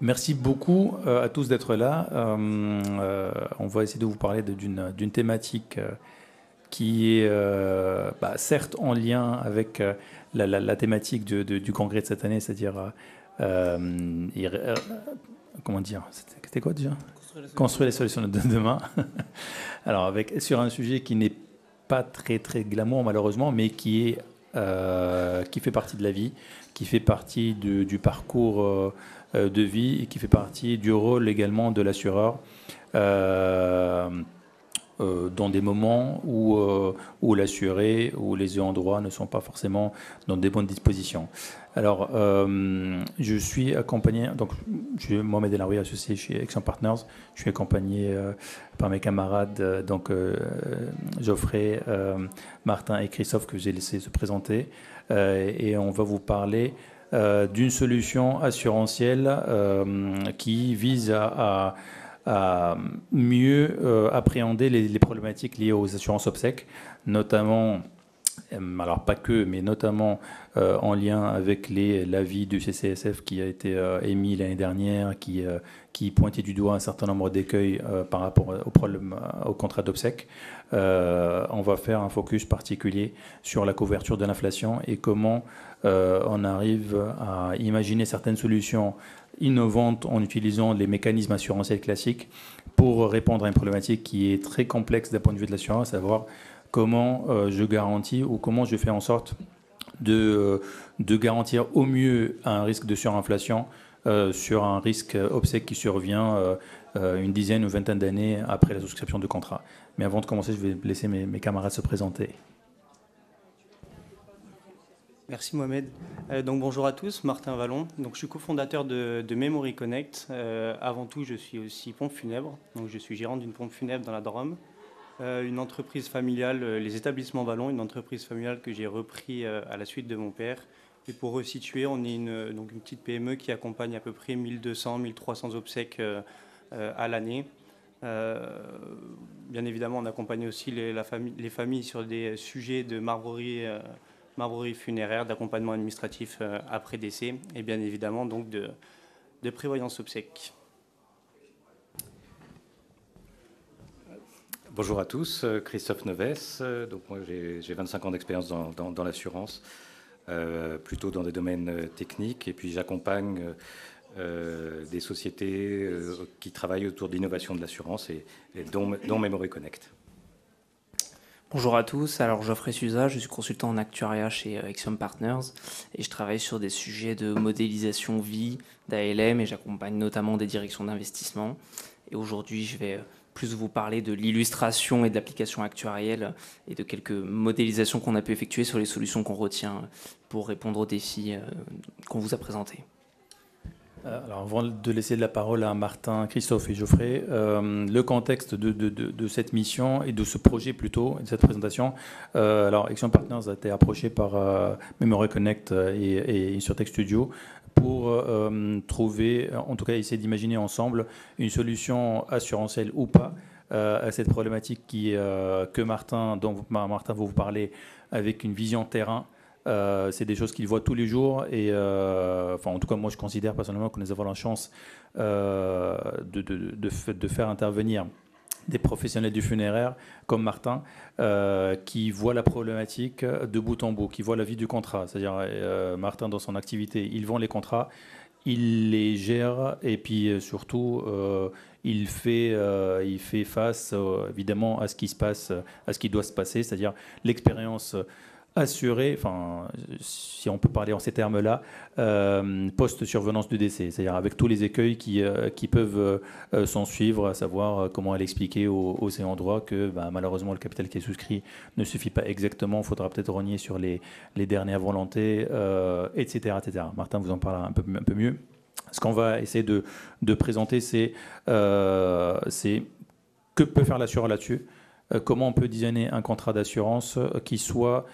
Merci beaucoup à tous d'être là. On va essayer de vous parler d'une thématique qui est certes en lien avec la thématique du congrès de cette année, c'est-à-dire, comment dire, c'était quoi déjà? Construire les solutions de demain. Alors, sur un sujet qui n'est pas très, très glamour, malheureusement, mais qui fait partie de la vie, qui fait partie du parcours de vie et qui fait partie du rôle également de l'assureur dans des moments où l'assuré ou les ayants droit ne sont pas forcément dans des bonnes dispositions. Alors, je suis accompagné, donc je suis Mohamed El Aroui, associé chez Action Partners. Je suis accompagné par mes camarades, Geoffrey, Martin et Christophe, que j'ai laissé se présenter. Et on va vous parler d'une solution assurantielle qui vise à mieux appréhender les problématiques liées aux assurances obsèques, notamment, alors pas que, mais notamment en lien avec l'avis du CCSF qui a été émis l'année dernière, qui pointait du doigt un certain nombre d'écueils par rapport au problème, au contrat d'obsèques. On va faire un focus particulier sur la couverture de l'inflation et comment on arrive à imaginer certaines solutions innovantes en utilisant les mécanismes assurantiels classiques pour répondre à une problématique qui est très complexe d'un point de vue de l'assurance, à savoir comment je garantis ou comment je fais en sorte de garantir au mieux un risque de surinflation sur un risque obsèque qui survient une dizaine ou vingtaine d'années après la souscription de contrat. Mais avant de commencer, je vais laisser mes camarades se présenter. Merci Mohamed. Donc bonjour à tous, Martin Vallon. Donc je suis cofondateur de Memory Connect. Avant tout, je suis aussi pompe funèbre. Donc je suis gérant d'une pompe funèbre dans la Drôme. Une entreprise familiale, les établissements Vallon, une entreprise familiale que j'ai repris à la suite de mon père. Et pour resituer, on est donc une petite PME qui accompagne à peu près 1200-1300 obsèques à l'année. Bien évidemment, on accompagne aussi les familles sur des sujets de marbrerie funéraire, d'accompagnement administratif après décès et bien évidemment donc de prévoyance obsèques. Bonjour à tous, Christophe Neves. Donc moi j'ai 25 ans d'expérience dans l'assurance, plutôt dans des domaines techniques, et puis j'accompagne des sociétés qui travaillent autour d'innovation de l'assurance et dont Memory Connect. Bonjour à tous, alors Geoffrey Suza, je suis consultant en actuariat chez Action Partners et je travaille sur des sujets de modélisation vie, d'ALM et j'accompagne notamment des directions d'investissement. Et aujourd'hui, je vais plus vous parler de l'illustration et de l'application actuarielle et de quelques modélisations qu'on a pu effectuer sur les solutions qu'on retient pour répondre aux défis qu'on vous a présentés. Alors, avant de laisser la parole à Martin, Christophe et Geoffrey, le contexte de cette mission et de ce projet plutôt, de cette présentation. Alors, Action Partners a été approché par Memory Connect et Surtech Studio pour trouver, en tout cas essayer d'imaginer ensemble une solution assurantielle ou pas à cette problématique dont Martin va vous parler avec une vision terrain. C'est des choses qu'il voit tous les jours et en tout cas moi je considère personnellement que nous avons la chance de faire intervenir des professionnels du funéraire comme Martin qui voit la problématique de bout en bout, qui voit la vie du contrat. C'est-à-dire Martin dans son activité, il vend les contrats, il les gère et puis surtout il fait face évidemment à ce qui se passe, à ce qui doit se passer, c'est-à-dire l'expérience assurer, enfin, si on peut parler en ces termes-là, post-survenance du décès, c'est-à-dire avec tous les écueils qui peuvent s'en suivre, à savoir comment elle expliquer aux ayants droit que malheureusement le capital qui est souscrit ne suffit pas exactement, il faudra peut-être rogner sur les dernières volontés, etc., etc. Martin vous en parlera un peu mieux. Ce qu'on va essayer de présenter, c'est que peut faire l'assureur là-dessus. Comment on peut designer un contrat d'assurance qui soit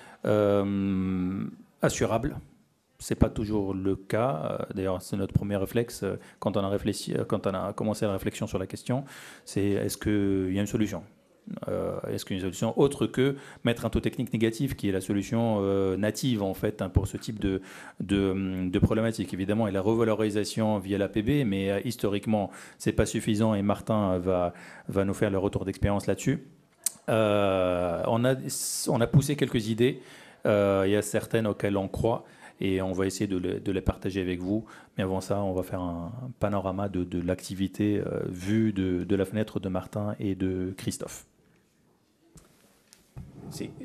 assurable. Ce n'est pas toujours le cas. D'ailleurs, c'est notre premier réflexe quand on a commencé la réflexion sur la question. C'est est-ce qu'il y a une solution ? Est-ce qu'il y a une solution autre que mettre un taux technique négatif, qui est la solution native en fait, hein, pour ce type de problématique? Évidemment, et la revalorisation via l'APB, mais historiquement, c'est pas suffisant, et Martin va nous faire le retour d'expérience là-dessus. On a poussé quelques idées. Il y a certaines auxquelles on croit, et on va essayer de les partager avec vous. Mais avant ça, on va faire un panorama de l'activité vue de la fenêtre de Martin et de Christophe.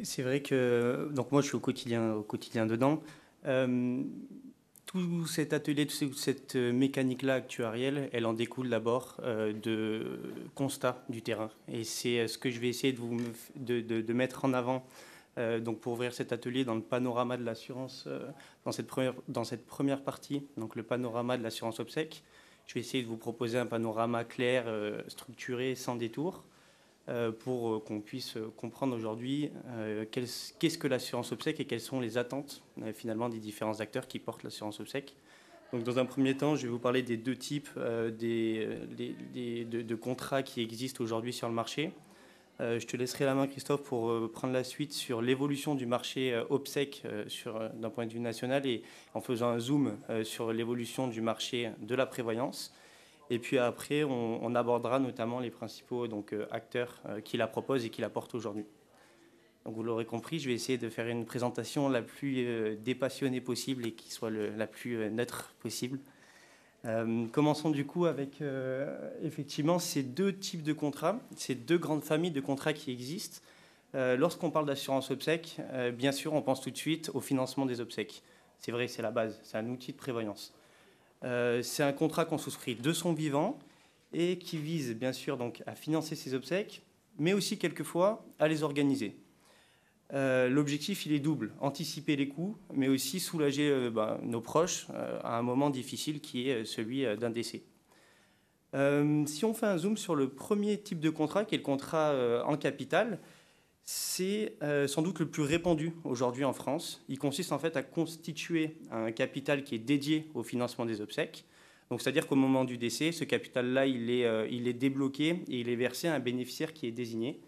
C'est vrai que donc moi je suis au quotidien dedans. Tout cet atelier, toute cette mécanique-là actuarielle, elle en découle d'abord de constats du terrain. Et c'est ce que je vais essayer de mettre en avant donc pour ouvrir cet atelier dans le panorama de l'assurance, dans cette première partie, donc le panorama de l'assurance obsèque. Je vais essayer de vous proposer un panorama clair, structuré, sans détour, pour qu'on puisse comprendre aujourd'hui qu'est-ce que l'assurance obsèque et quelles sont les attentes finalement des différents acteurs qui portent l'assurance obsèque. Donc, dans un premier temps, je vais vous parler des deux types de contrats qui existent aujourd'hui sur le marché. Je te laisserai la main, Christophe, pour prendre la suite sur l'évolution du marché obsèque d'un point de vue national, et en faisant un zoom sur l'évolution du marché de la prévoyance. Et puis après, on abordera notamment les principaux acteurs qui la proposent et qui la portent aujourd'hui. Donc vous l'aurez compris, je vais essayer de faire une présentation la plus dépassionnée possible et qui soit la plus neutre possible. Commençons du coup avec effectivement ces deux types de contrats, ces deux grandes familles de contrats qui existent. Lorsqu'on parle d'assurance obsèque, bien sûr, on pense tout de suite au financement des obsèques. C'est vrai, c'est la base, c'est un outil de prévoyance. C'est un contrat qu'on souscrit de son vivant et qui vise bien sûr donc à financer ses obsèques, mais aussi quelquefois à les organiser. L'objectif, il est double: anticiper les coûts, mais aussi soulager nos proches à un moment difficile qui est celui d'un décès. Si on fait un zoom sur le premier type de contrat, qui est le contrat en capital, c'est sans doute le plus répandu aujourd'hui en France. Il consiste en fait à constituer un capital qui est dédié au financement des obsèques. Donc, c'est-à-dire qu'au moment du décès, ce capital-là, il est débloqué et il est versé à un bénéficiaire qui est désigné,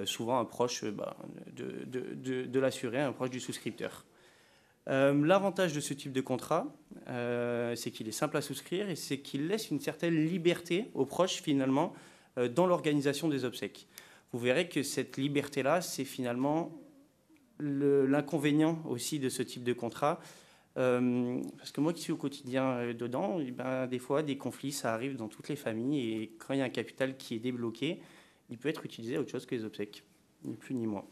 souvent un proche de l'assuré, un proche du souscripteur. L'avantage de ce type de contrat, c'est qu'il est simple à souscrire et c'est qu'il laisse une certaine liberté aux proches, finalement, dans l'organisation des obsèques. Vous verrez que cette liberté-là, c'est finalement l'inconvénient aussi de ce type de contrat. Parce que moi qui suis au quotidien dedans, des fois, des conflits, ça arrive dans toutes les familles. Et quand il y a un capital qui est débloqué, il peut être utilisé à autre chose que les obsèques, ni plus ni moins.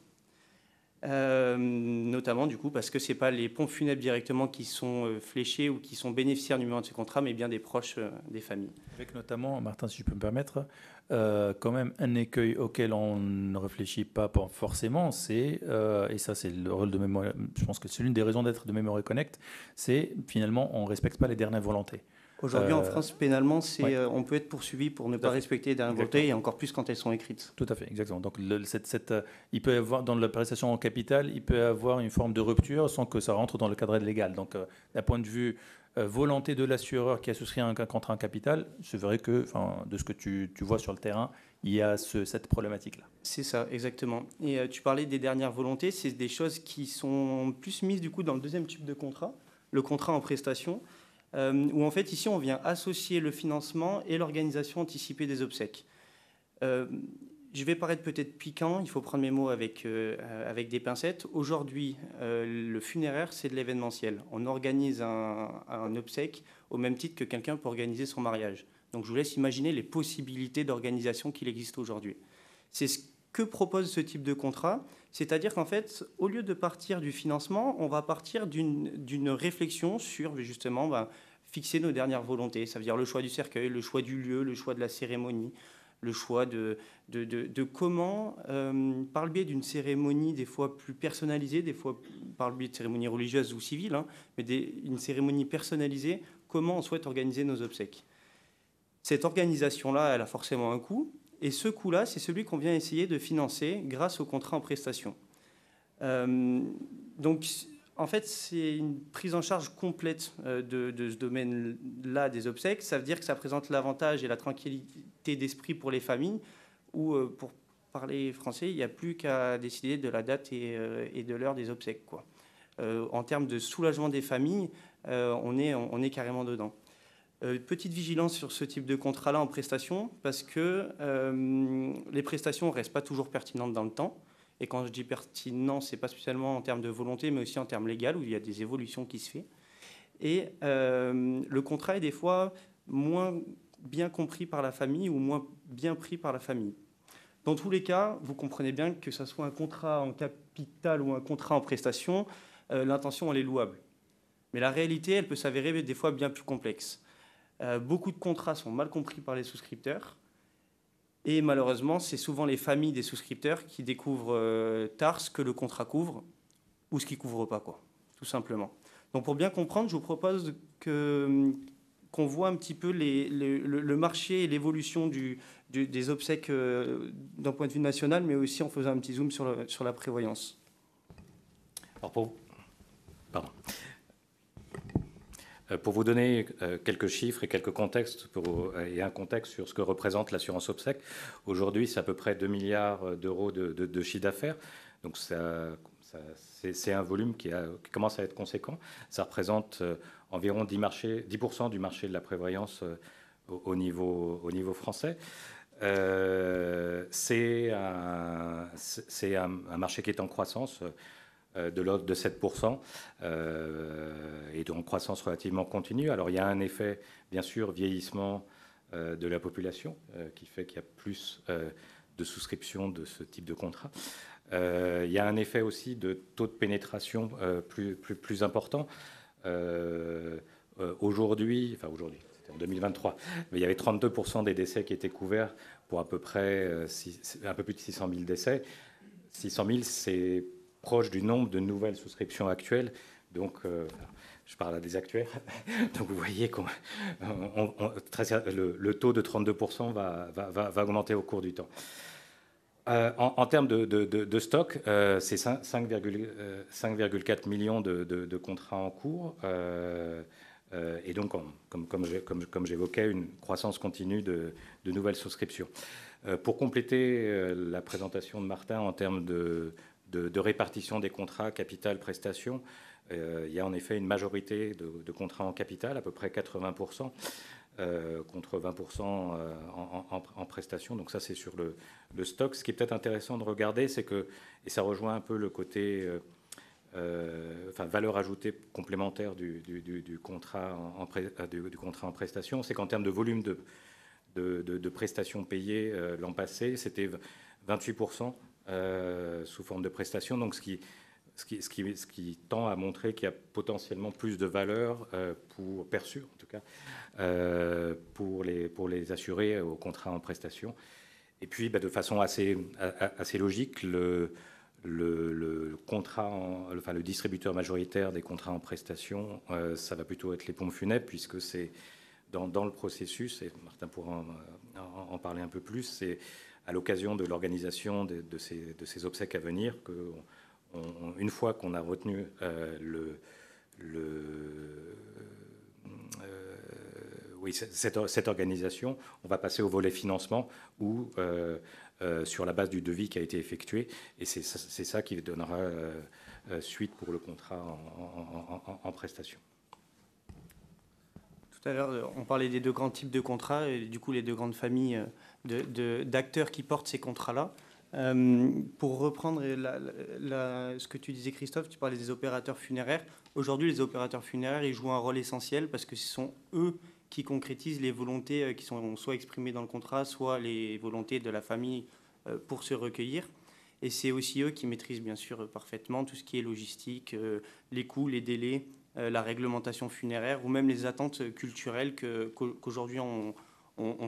Notamment, du coup, parce que ce n'est pas les pompes funèbres directement qui sont fléchés ou qui sont bénéficiaires numéro 1 de ce contrat, mais bien des proches des familles. Avec notamment, Martin, si je peux me permettre, quand même un écueil auquel on ne réfléchit pas forcément, c'est, et ça c'est le rôle de Memory, je pense que c'est l'une des raisons d'être de Memory Connect, c'est finalement on ne respecte pas les dernières volontés. Aujourd'hui, en France, pénalement, on peut être poursuivi pour ne pas respecter les dernières volontés, et encore plus quand elles sont écrites. Tout à fait, exactement. Donc, il peut y avoir, dans la prestation en capital, il peut y avoir une forme de rupture sans que ça rentre dans le cadre légal. Donc, d'un point de vue volonté de l'assureur qui a souscrit un contrat en capital, c'est vrai que, de ce que tu vois sur le terrain, il y a cette problématique-là. C'est ça, exactement. Et tu parlais des dernières volontés, c'est des choses qui sont plus mises du coup dans le deuxième type de contrat, le contrat en prestation, où en fait ici on vient associer le financement et l'organisation anticipée des obsèques. Je vais paraître peut-être piquant, il faut prendre mes mots avec des pincettes. Aujourd'hui, le funéraire, c'est de l'événementiel. On organise un obsèque au même titre que quelqu'un peut organiser son mariage. Donc je vous laisse imaginer les possibilités d'organisation qu'il existe aujourd'hui. C'est ce que propose ce type de contrat, c'est-à-dire qu'en fait, au lieu de partir du financement, on va partir d'une réflexion sur justement fixer nos dernières volontés. Ça veut dire le choix du cercueil, le choix du lieu, le choix de la cérémonie, le choix de comment, par le biais d'une cérémonie des fois plus personnalisée, des fois par le biais de cérémonies religieuses ou civiles, mais une cérémonie personnalisée, comment on souhaite organiser nos obsèques. Cette organisation-là, elle a forcément un coût. Et ce coût-là, c'est celui qu'on vient essayer de financer grâce au contrat en prestation. Donc, en fait, c'est une prise en charge complète de ce domaine-là des obsèques. Ça veut dire que ça présente l'avantage et la tranquillité d'esprit pour les familles, où, parler français, il n'y a plus qu'à décider de la date et de l'heure des obsèques, quoi. En termes de soulagement des familles, on est carrément dedans. Petite vigilance sur ce type de contrat-là en prestation, parce que les prestations ne restent pas toujours pertinentes dans le temps. Et quand je dis pertinent, ce n'est pas spécialement en termes de volonté, mais aussi en termes légaux, où il y a des évolutions qui se font. Et le contrat est des fois moins bien compris par la famille ou moins bien pris par la famille. Dans tous les cas, vous comprenez bien que ce soit un contrat en capital ou un contrat en prestation, l'intention, elle est louable. Mais la réalité, elle peut s'avérer des fois bien plus complexe. Beaucoup de contrats sont mal compris par les souscripteurs. Et malheureusement, c'est souvent les familles des souscripteurs qui découvrent tard ce que le contrat couvre ou ce qu'il ne couvre pas, quoi, tout simplement. Donc pour bien comprendre, je vous propose qu'on voit un petit peu le marché et l'évolution des obsèques d'un point de vue national, mais aussi en faisant un petit zoom sur la prévoyance. Alors pour vous donner quelques chiffres et quelques contextes et un contexte sur ce que représente l'assurance obsèques, aujourd'hui c'est à peu près 2 milliards d'euros de chiffre d'affaires. Donc c'est un volume qui commence à être conséquent. Ça représente environ 10% du marché de la prévoyance au niveau français. C'est un marché qui est en croissance de l'ordre de 7% et en croissance relativement continue. Alors il y a un effet, bien sûr, vieillissement de la population qui fait qu'il y a plus de souscriptions de ce type de contrat. Il y a un effet aussi de taux de pénétration plus important. Aujourd'hui, c'était en 2023, mais il y avait 32% des décès qui étaient couverts pour à peu près un peu plus de 600 000 décès. 600 000, c'est proche du nombre de nouvelles souscriptions actuelles. Donc, je parle à des actuaires. Donc, vous voyez que le taux de 32% va augmenter au cours du temps. En termes de stock, c'est 5,4 millions de contrats en cours. Et donc, comme j'évoquais, une croissance continue de nouvelles souscriptions. Pour compléter la présentation de Martin en termes de répartition des contrats capital-prestation, il y a en effet une majorité de contrats en capital, à peu près 80%, contre 20% en prestation. Donc ça, c'est sur le stock. Ce qui est peut-être intéressant de regarder, c'est que, et ça rejoint un peu le côté valeur ajoutée complémentaire du contrat en prestation, c'est qu'en termes de volume de prestations payées l'an passé, c'était 28% sous forme de prestations, donc ce qui tend à montrer qu'il y a potentiellement plus de valeur perçue, en tout cas, pour les assurés au contrat en prestation. Et puis, de façon assez logique, le distributeur majoritaire des contrats en prestation, ça va plutôt être les pompes funèbres, puisque c'est dans le processus, et Martin pourra en parler un peu plus, c'est à l'occasion de l'organisation de ces obsèques à venir une fois qu'on a retenu cette organisation, on va passer au volet financement où, sur la base du devis qui a été effectué, et c'est ça qui donnera suite pour le contrat en prestation. Tout à l'heure, on parlait des deux grands types de contrats et du coup les deux grandes familles d'acteurs qui portent ces contrats-là. Pour reprendre ce que tu disais, Christophe, tu parlais des opérateurs funéraires. Aujourd'hui, les opérateurs funéraires, ils jouent un rôle essentiel parce que ce sont eux qui concrétisent les volontés qui sont soit exprimées dans le contrat, soit les volontés de la famille pour se recueillir. Et c'est aussi eux qui maîtrisent bien sûr parfaitement tout ce qui est logistique, les coûts, les délais, la réglementation funéraire ou même les attentes culturelles qu'aujourd'hui on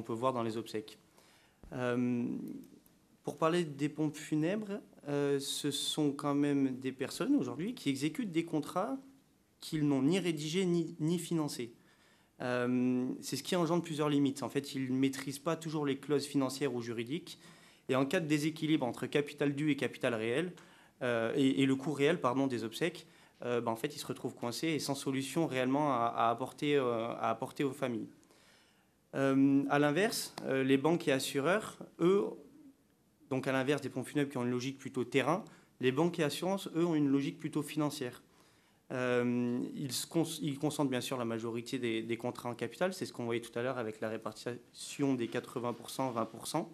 peut voir dans les obsèques. Pour parler des pompes funèbres, ce sont quand même des personnes aujourd'hui qui exécutent des contrats qu'ils n'ont ni rédigés ni financés. C'est ce qui engendre plusieurs limites. En fait, ils ne maîtrisent pas toujours les clauses financières ou juridiques. Et en cas de déséquilibre entre capital dû et capital réel, et le coût réel des obsèques, en fait, ils se retrouvent coincés et sans solution réellement à apporter aux familles. À l'inverse, les banques et assureurs, eux, Donc à l'inverse des pompes funèbres qui ont une logique plutôt terrain, les banques et assurances, eux, ont une logique plutôt financière. Ils concentrent bien sûr la majorité des contrats en capital, c'est ce qu'on voyait tout à l'heure avec la répartition des 80%,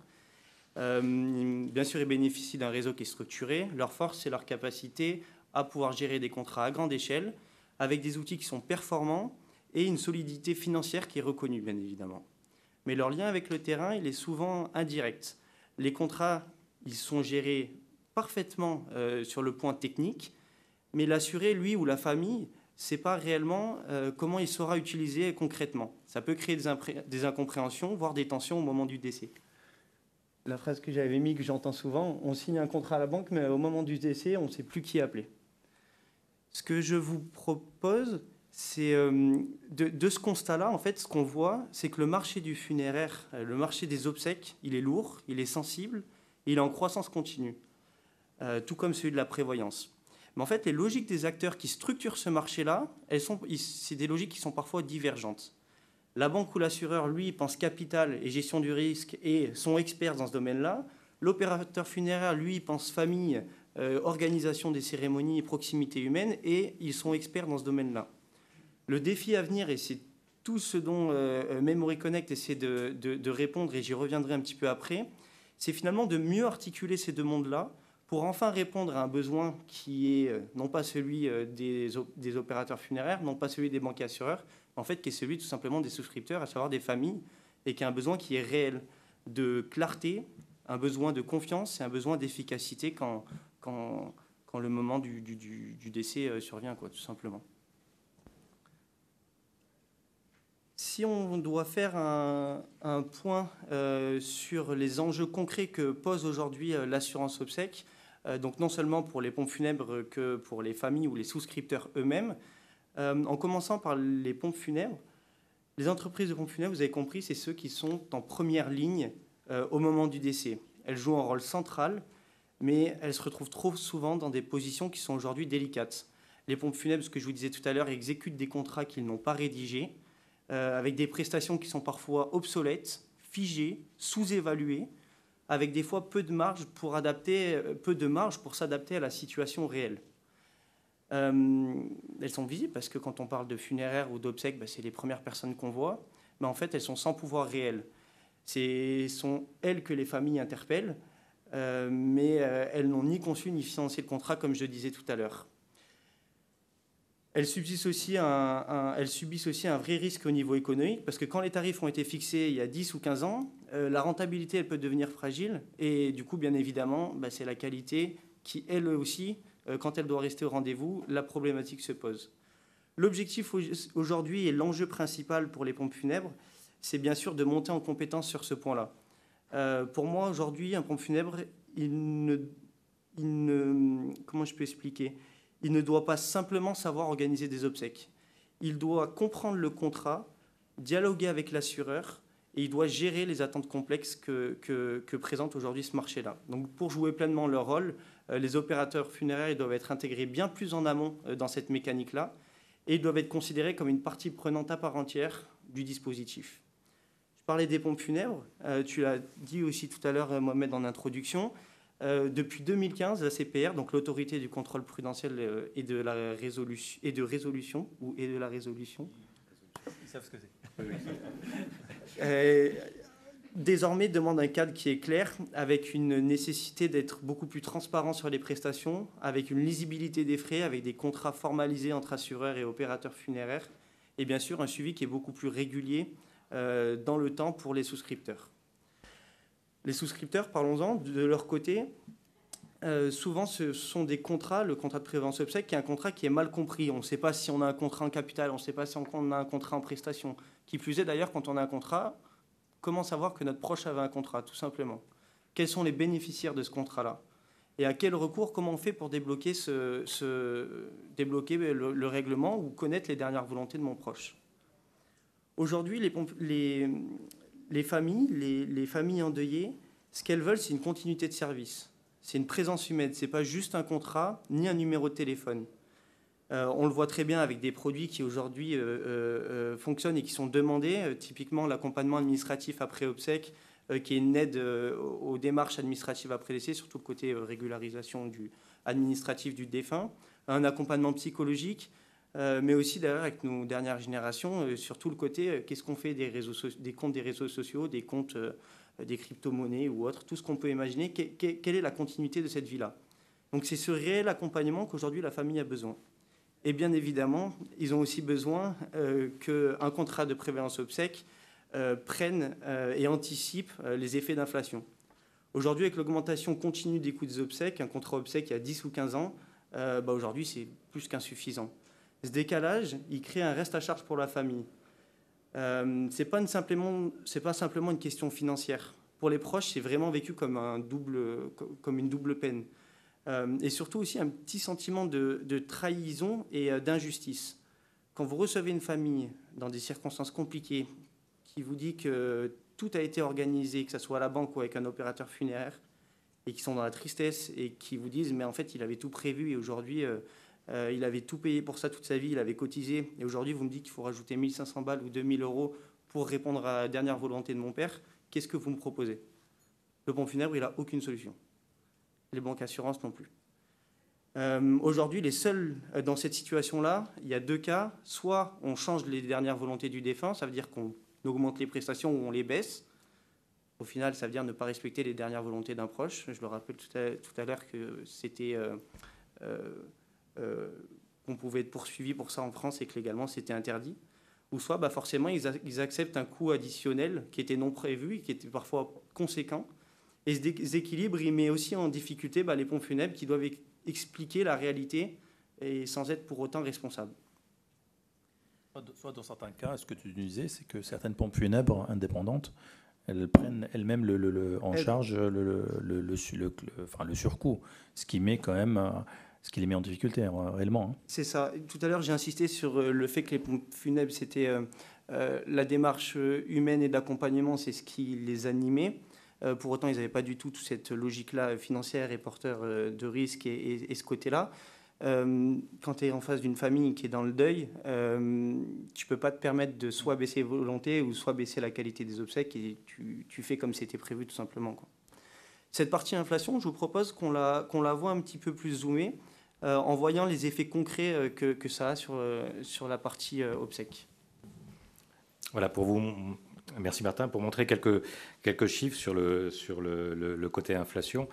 20%. Bien sûr, ils bénéficient d'un réseau qui est structuré. Leur force, c'est leur capacité à pouvoir gérer des contrats à grande échelle avec des outils qui sont performants et une solidité financière qui est reconnue, bien évidemment. Mais leur lien avec le terrain, il est souvent indirect. Les contrats, ils sont gérés parfaitement sur le point technique, mais l'assuré, lui ou la famille, ne sait pas réellement comment il sera utilisé concrètement. Ça peut créer des incompréhensions, voire des tensions au moment du décès. La phrase que j'avais mise, que j'entends souvent, on signe un contrat à la banque, mais au moment du décès, on ne sait plus qui appeler. Ce que je vous propose, c'est de ce constat-là, en fait, ce qu'on voit, c'est que le marché du funéraire, le marché des obsèques, il est lourd, il est sensible, et il est en croissance continue, tout comme celui de la prévoyance. Mais en fait, les logiques des acteurs qui structurent ce marché-là, c'est des logiques qui sont parfois divergentes. La banque ou l'assureur, lui, pense capital et gestion du risque et sont experts dans ce domaine-là. L'opérateur funéraire, lui, pense famille, organisation des cérémonies et proximité humaine, et ils sont experts dans ce domaine-là. Le défi à venir, et c'est tout ce dont Memory Connect essaie de répondre, et j'y reviendrai un petit peu après, c'est finalement de mieux articuler ces deux mondes-là pour enfin répondre à un besoin qui est non pas celui des opérateurs funéraires, non pas celui des banquiers assureurs, mais en fait qui est celui tout simplement des souscripteurs, à savoir des familles, et qui a un besoin qui est réel de clarté, un besoin de confiance et un besoin d'efficacité quand le moment du décès survient, quoi, tout simplement. Si on doit faire un point sur les enjeux concrets que pose aujourd'hui l'assurance obsèques, donc non seulement pour les pompes funèbres que pour les familles ou les souscripteurs eux-mêmes, en commençant par les pompes funèbres, les entreprises de pompes funèbres, vous avez compris, c'est ceux qui sont en première ligne au moment du décès. Elles jouent un rôle central, mais elles se retrouvent trop souvent dans des positions qui sont aujourd'hui délicates. Les pompes funèbres, ce que je vous disais tout à l'heure, exécutent des contrats qu'ils n'ont pas rédigés, avec des prestations qui sont parfois obsolètes, figées, sous-évaluées, avec des fois peu de marge pour s'adapter à la situation réelle. Elles sont visibles parce que quand on parle de funéraire ou d'obsèques, c'est les premières personnes qu'on voit, mais en fait elles sont sans pouvoir réel. Ce sont elles que les familles interpellent, mais elles n'ont ni conçu ni financé le contrat, comme je disais tout à l'heure. Elles subissent aussi un vrai risque au niveau économique, parce que quand les tarifs ont été fixés il y a 10 ou 15 ans, la rentabilité elle peut devenir fragile, et du coup, bien évidemment, c'est la qualité qui, elle aussi, quand elle doit rester au rendez-vous, la problématique se pose. L'objectif aujourd'hui et l'enjeu principal pour les pompes funèbres, c'est bien sûr de monter en compétence sur ce point-là. Pour moi, aujourd'hui, un pompe funèbre, comment je peux expliquer ? Il ne doit pas simplement savoir organiser des obsèques. Il doit comprendre le contrat, dialoguer avec l'assureur, et il doit gérer les attentes complexes que présente aujourd'hui ce marché-là. Donc, pour jouer pleinement leur rôle, les opérateurs funéraires ils doivent être intégrés bien plus en amont dans cette mécanique-là, et ils doivent être considérés comme une partie prenante à part entière du dispositif. Je parlais des pompes funèbres, tu l'as dit aussi tout à l'heure, Mohamed, en introduction. Depuis 2015, la CPR, donc l'autorité du contrôle prudentiel et de la résolution, ils savent ce que c'est. Désormais demande un cadre qui est clair, avec une nécessité d'être beaucoup plus transparent sur les prestations, avec une lisibilité des frais, avec des contrats formalisés entre assureurs et opérateurs funéraires, et bien sûr un suivi qui est beaucoup plus régulier dans le temps pour les souscripteurs. Les souscripteurs, parlons-en, de leur côté, souvent ce sont des contrats, le contrat de prévoyance obsèques, qui est un contrat qui est mal compris. On ne sait pas si on a un contrat en capital, on ne sait pas si on a un contrat en prestation. Qui plus est d'ailleurs, quand on a un contrat, comment savoir que notre proche avait un contrat, tout simplement? Quels sont les bénéficiaires de ce contrat-là? Et à quel recours, comment on fait pour débloquer, débloquer le règlement ou connaître les dernières volontés de mon proche? Aujourd'hui, les familles endeuillées, ce qu'elles veulent, c'est une continuité de service. C'est une présence humaine. Ce n'est pas juste un contrat ni un numéro de téléphone. On le voit très bien avec des produits qui aujourd'hui fonctionnent et qui sont demandés. Typiquement, l'accompagnement administratif après obsèques qui est une aide aux démarches administratives après décès, surtout le côté régularisation administrative du défunt, un accompagnement psychologique, mais aussi d'ailleurs avec nos dernières générations, surtout le côté qu'est-ce qu'on fait des comptes des réseaux sociaux, des comptes des crypto-monnaies ou autres, tout ce qu'on peut imaginer, quelle est la continuité de cette vie-là. Donc c'est ce réel accompagnement qu'aujourd'hui la famille a besoin. Et bien évidemment, ils ont aussi besoin qu'un contrat de prévoyance obsèques prenne et anticipe les effets d'inflation. Aujourd'hui, avec l'augmentation continue des coûts des obsèques, un contrat obsèques il y a 10 ou 15 ans, aujourd'hui c'est plus qu'insuffisant. Ce décalage, il crée un reste à charge pour la famille. C'est pas simplement une question financière. Pour les proches, c'est vraiment vécu comme une double peine. Et surtout aussi un petit sentiment de trahison et d'injustice. Quand vous recevez une famille dans des circonstances compliquées qui vous dit que tout a été organisé, que ce soit à la banque ou avec un opérateur funéraire, et qui sont dans la tristesse et qui vous disent mais en fait il avait tout prévu et aujourd'hui il avait tout payé pour ça toute sa vie, il avait cotisé et aujourd'hui vous me dites qu'il faut rajouter 1500 balles ou 2000 euros pour répondre à la dernière volonté de mon père, qu'est-ce que vous me proposez? Le pompe funèbre, il n'a aucune solution. Les banques assurances non plus. Aujourd'hui, les seuls dans cette situation-là, il y a deux cas. Soit on change les dernières volontés du défunt, ça veut dire qu'on augmente les prestations ou on les baisse. Au final, ça veut dire ne pas respecter les dernières volontés d'un proche. Je le rappelle tout à l'heure que c'était qu'on pouvait être poursuivi pour ça en France et que légalement c'était interdit. Ou soit forcément ils acceptent un coût additionnel qui était non prévu et qui était parfois conséquent. Et ce déséquilibre, il met aussi en difficulté les pompes funèbres qui doivent expliquer la réalité et sans être pour autant responsables. Soit dans certains cas, ce que tu disais, c'est que certaines pompes funèbres indépendantes, elles prennent elles-mêmes en charge le surcoût, ce qui met quand même, ce qui les met en difficulté réellement. Hein. C'est ça. Tout à l'heure, j'ai insisté sur le fait que les pompes funèbres, c'était la démarche humaine et d'accompagnement, c'est ce qui les animait. Pour autant, ils n'avaient pas du tout toute cette logique-là financière et porteur de risques et ce côté-là. Quand tu es en face d'une famille qui est dans le deuil, tu ne peux pas te permettre de soit baisser les volontés ou soit baisser la qualité des obsèques et tu fais comme c'était prévu tout simplement, quoi. Cette partie inflation, je vous propose qu'on la voit un petit peu plus zoomée en voyant les effets concrets que ça a sur la partie obsèques. Voilà, pour vous... Merci Martin. Pour montrer quelques chiffres sur le côté inflation,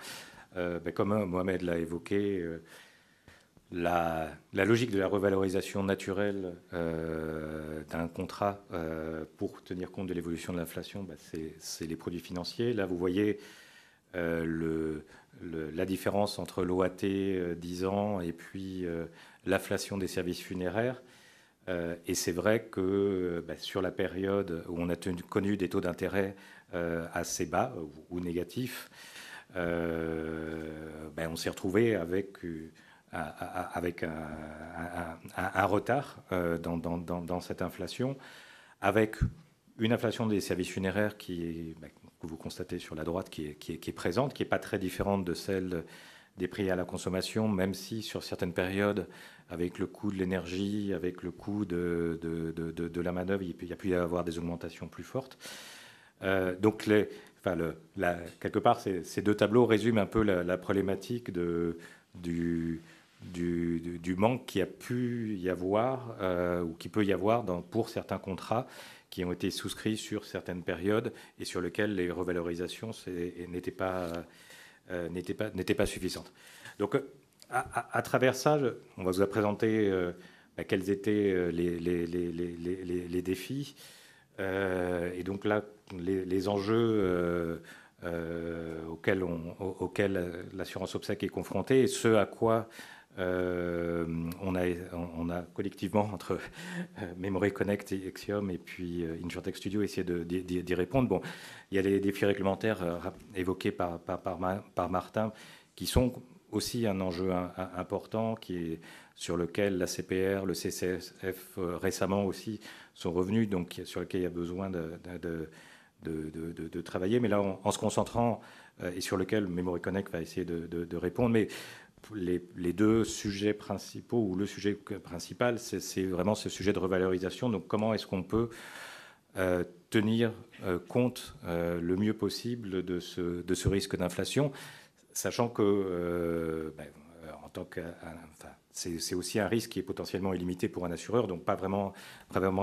comme Mohamed l'a évoqué, la logique de la revalorisation naturelle d'un contrat pour tenir compte de l'évolution de l'inflation, c'est les produits financiers. Là, vous voyez la différence entre l'OAT 10 ans et puis l'inflation des services funéraires. Et c'est vrai que sur la période où on a connu des taux d'intérêt assez bas ou négatifs, on s'est retrouvé avec un retard dans cette inflation, avec une inflation des services funéraires que vous constatez sur la droite qui est présente, qui n'est pas très différente de celle des prix à la consommation, même si sur certaines périodes, avec le coût de l'énergie, avec le coût de la manœuvre, il y a pu y avoir des augmentations plus fortes. Donc, quelque part, ces deux tableaux résument un peu la problématique du manque qui a pu y avoir ou qui peut y avoir pour certains contrats qui ont été souscrits sur certaines périodes et sur lesquels les revalorisations n'étaient pas suffisantes. Donc, à travers ça, on va vous présenter quels étaient les défis. Et donc là, les enjeux auxquels l'assurance obsèques est confrontée et ce à quoi on a collectivement, entre Memory Connect et Exium et puis InsurTech Studio, essayé d'y répondre. Bon, il y a les défis réglementaires évoqués par Martin qui sont aussi un enjeu important sur lequel la CPR, le CCSF récemment aussi sont revenus, donc sur lequel il y a besoin de travailler. Mais là, en se concentrant et sur lequel Memory Connect va essayer de répondre. Mais les deux sujets principaux, ou le sujet principal, c'est vraiment ce sujet de revalorisation. Donc comment est-ce qu'on peut tenir compte le mieux possible de ce risque d'inflation, sachant que en tant c'est aussi un risque qui est potentiellement illimité pour un assureur, donc pas vraiment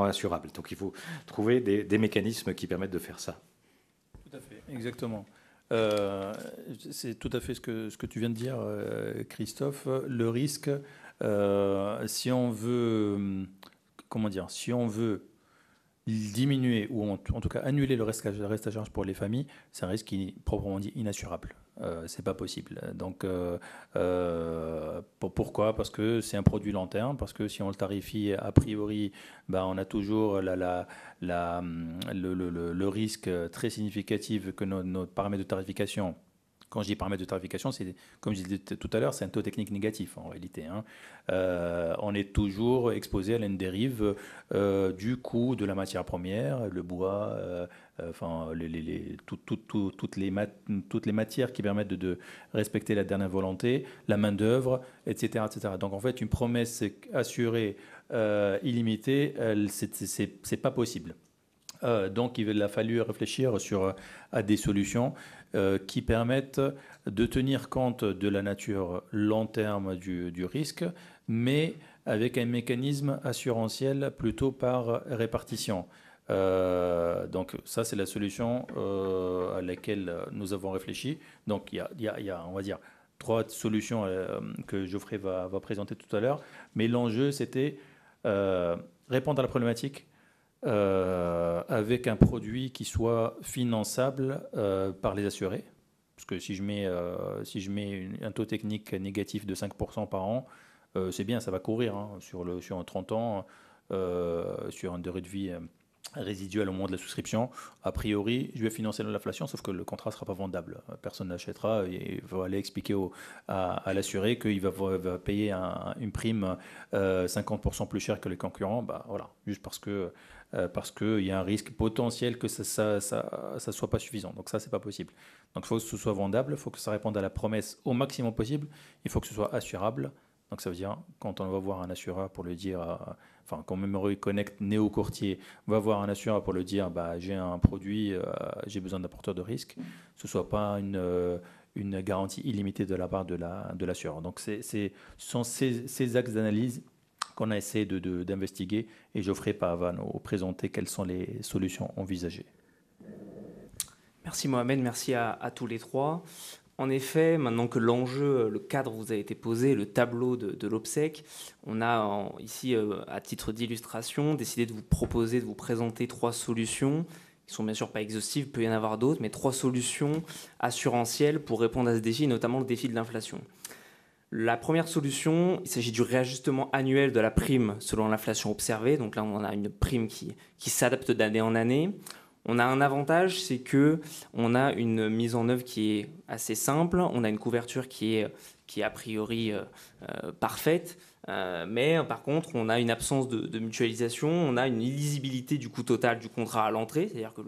assurable. Donc il faut trouver des mécanismes qui permettent de faire ça. Tout à fait, exactement. C'est tout à fait ce que tu viens de dire, Christophe. Le risque, si on veut, si on veut diminuer ou en tout cas annuler le reste à charge pour les familles, c'est un risque qui est proprement dit inassurable. C'est pas possible. Donc pourquoi? Parce que c'est un produit long terme, parce que si on le tarifie a priori, on a toujours le risque très significatif que notre paramètre de tarification. Quand je dis paramètre de tarification, c'est, comme je disais tout à l'heure, c'est un taux technique négatif en réalité. On est toujours exposé à une dérive du coût de la matière première, le bois, toutes les matières qui permettent de respecter la dernière volonté, la main-d'œuvre, etc., etc. Donc en fait, une promesse assurée illimitée, c'est pas possible. Donc il a fallu réfléchir à des solutions qui permettent de tenir compte de la nature long terme du risque, mais avec un mécanisme assurantiel plutôt par répartition. Donc ça, c'est la solution à laquelle nous avons réfléchi. Donc il y a, on va dire, 3 solutions que Geoffrey va présenter tout à l'heure. Mais l'enjeu, c'était répondre à la problématique avec un produit qui soit finançable par les assurés. Parce que si je mets un taux technique négatif de 5% par an, c'est bien, ça va courir sur 30 ans, sur une durée de vie résiduelle au moment de la souscription. A priori, je vais financer l'inflation, sauf que le contrat ne sera pas vendable. Personne n'achètera et il va aller expliquer à l'assuré qu'il va payer une prime 50% plus chère que les concurrents. Voilà, juste parce qu'il y a un risque potentiel que ça soit pas suffisant. Donc ça, c'est pas possible. Donc il faut que ce soit vendable, il faut que ça réponde à la promesse au maximum possible, il faut que ce soit assurable. Donc ça veut dire, quand on va voir un assureur pour le dire, quand Memory Connect néo-courtier va voir un assureur pour le dire, j'ai un produit, j'ai besoin d'un porteur de risque, ce ne soit pas une garantie illimitée de la part de l'assureur. Donc ce sont ces axes d'analyse qu'on a essayé d'investiguer, et Geoffrey va nous présenter quelles sont les solutions envisagées. Merci Mohamed, merci à tous les 3. En effet, maintenant que le cadre vous a été posé, le tableau de l'obsèque, on a ici, à titre d'illustration, décidé de vous présenter 3 solutions qui sont bien sûr pas exhaustives, il peut y en avoir d'autres, mais 3 solutions assurantielles pour répondre à ce défi, notamment le défi de l'inflation. La première solution, il s'agit du réajustement annuel de la prime selon l'inflation observée. Donc là, on a une prime qui s'adapte d'année en année. On a un avantage, c'est que on a une mise en œuvre qui est assez simple, on a une couverture qui est a priori parfaite, mais par contre, on a une absence de mutualisation, on a une illisibilité du coût total du contrat à l'entrée, c'est-à-dire que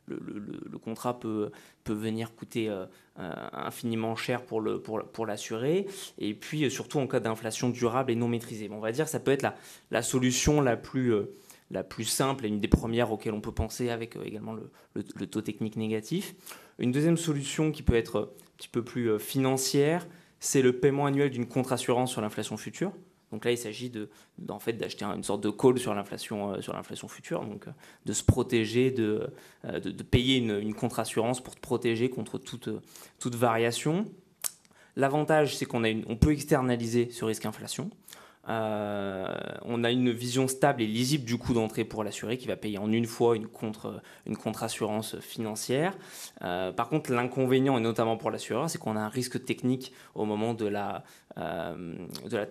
le contrat peut venir coûter infiniment cher pour l'assuré, et puis surtout en cas d'inflation durable et non maîtrisée. On va dire que ça peut être la solution la plus simple et une des premières auxquelles on peut penser, avec également le taux technique négatif. Une deuxième solution qui peut être un petit peu plus financière, c'est le paiement annuel d'une contre-assurance sur l'inflation future. Donc là, il s'agit d'acheter une sorte de call sur l'inflation future, donc de se protéger, de payer une contre-assurance pour te protéger contre toute variation. L'avantage, c'est qu'on peut externaliser ce risque inflation. On a une vision stable et lisible du coût d'entrée pour l'assuré qui va payer en une fois une contre-assurance financière. Par contre, l'inconvénient, et notamment pour l'assureur, c'est qu'on a un risque technique au moment de la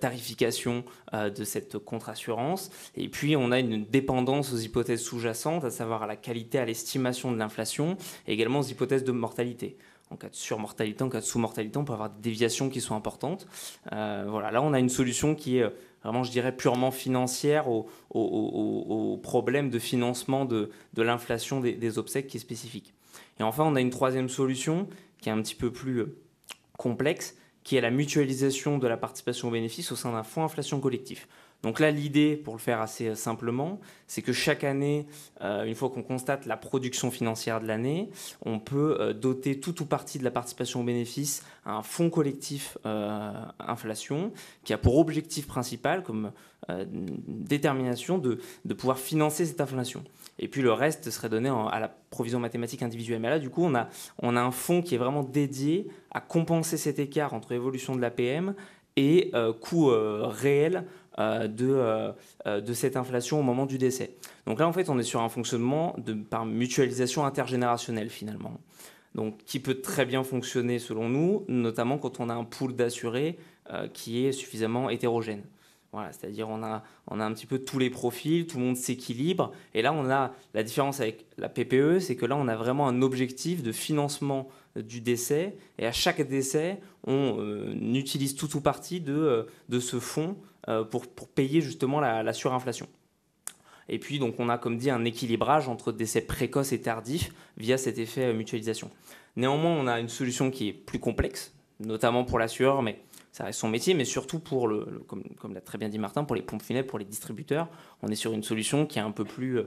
tarification de cette contre-assurance. Et puis, on a une dépendance aux hypothèses sous-jacentes, à savoir à la qualité, à l'estimation de l'inflation, et également aux hypothèses de mortalité. En cas de surmortalité, en cas de sous-mortalité, on peut avoir des déviations qui sont importantes. Voilà, là, on a une solution qui est vraiment, je dirais, purement financière au problème de financement de l'inflation des obsèques qui est spécifique. Et enfin, on a une troisième solution qui est un petit peu plus complexe, qui est la mutualisation de la participation aux bénéfices au sein d'un fonds inflation collectif. Donc là, l'idée, pour le faire assez simplement, c'est que chaque année, une fois qu'on constate la production financière de l'année, on peut doter tout ou partie de la participation aux bénéfices à un fonds collectif inflation qui a pour objectif principal, comme détermination, de pouvoir financer cette inflation. Et puis le reste serait donné à la provision mathématique individuelle. Mais là, du coup, on a un fonds qui est vraiment dédié à compenser cet écart entre évolution de l'APM et coût réel de cette inflation au moment du décès. Donc là, en fait, on est sur un fonctionnement par mutualisation intergénérationnelle, finalement. Donc, qui peut très bien fonctionner, selon nous, notamment quand on a un pool d'assurés qui est suffisamment hétérogène. Voilà, c'est-à-dire on a un petit peu tous les profils, tout le monde s'équilibre. Et là, on a la différence avec la PPE, c'est que là, on a vraiment un objectif de financement du décès. Et à chaque décès, on utilise tout ou partie de ce fonds pour payer justement la surinflation. Et puis, donc, on a, comme dit, un équilibrage entre décès précoces et tardifs via cet effet mutualisation. Néanmoins, on a une solution qui est plus complexe, notamment pour l'assureur, mais ça reste son métier, mais surtout pour, comme l'a très bien dit Martin, pour les pompes funèbres, pour les distributeurs. On est sur une solution qui est un peu plus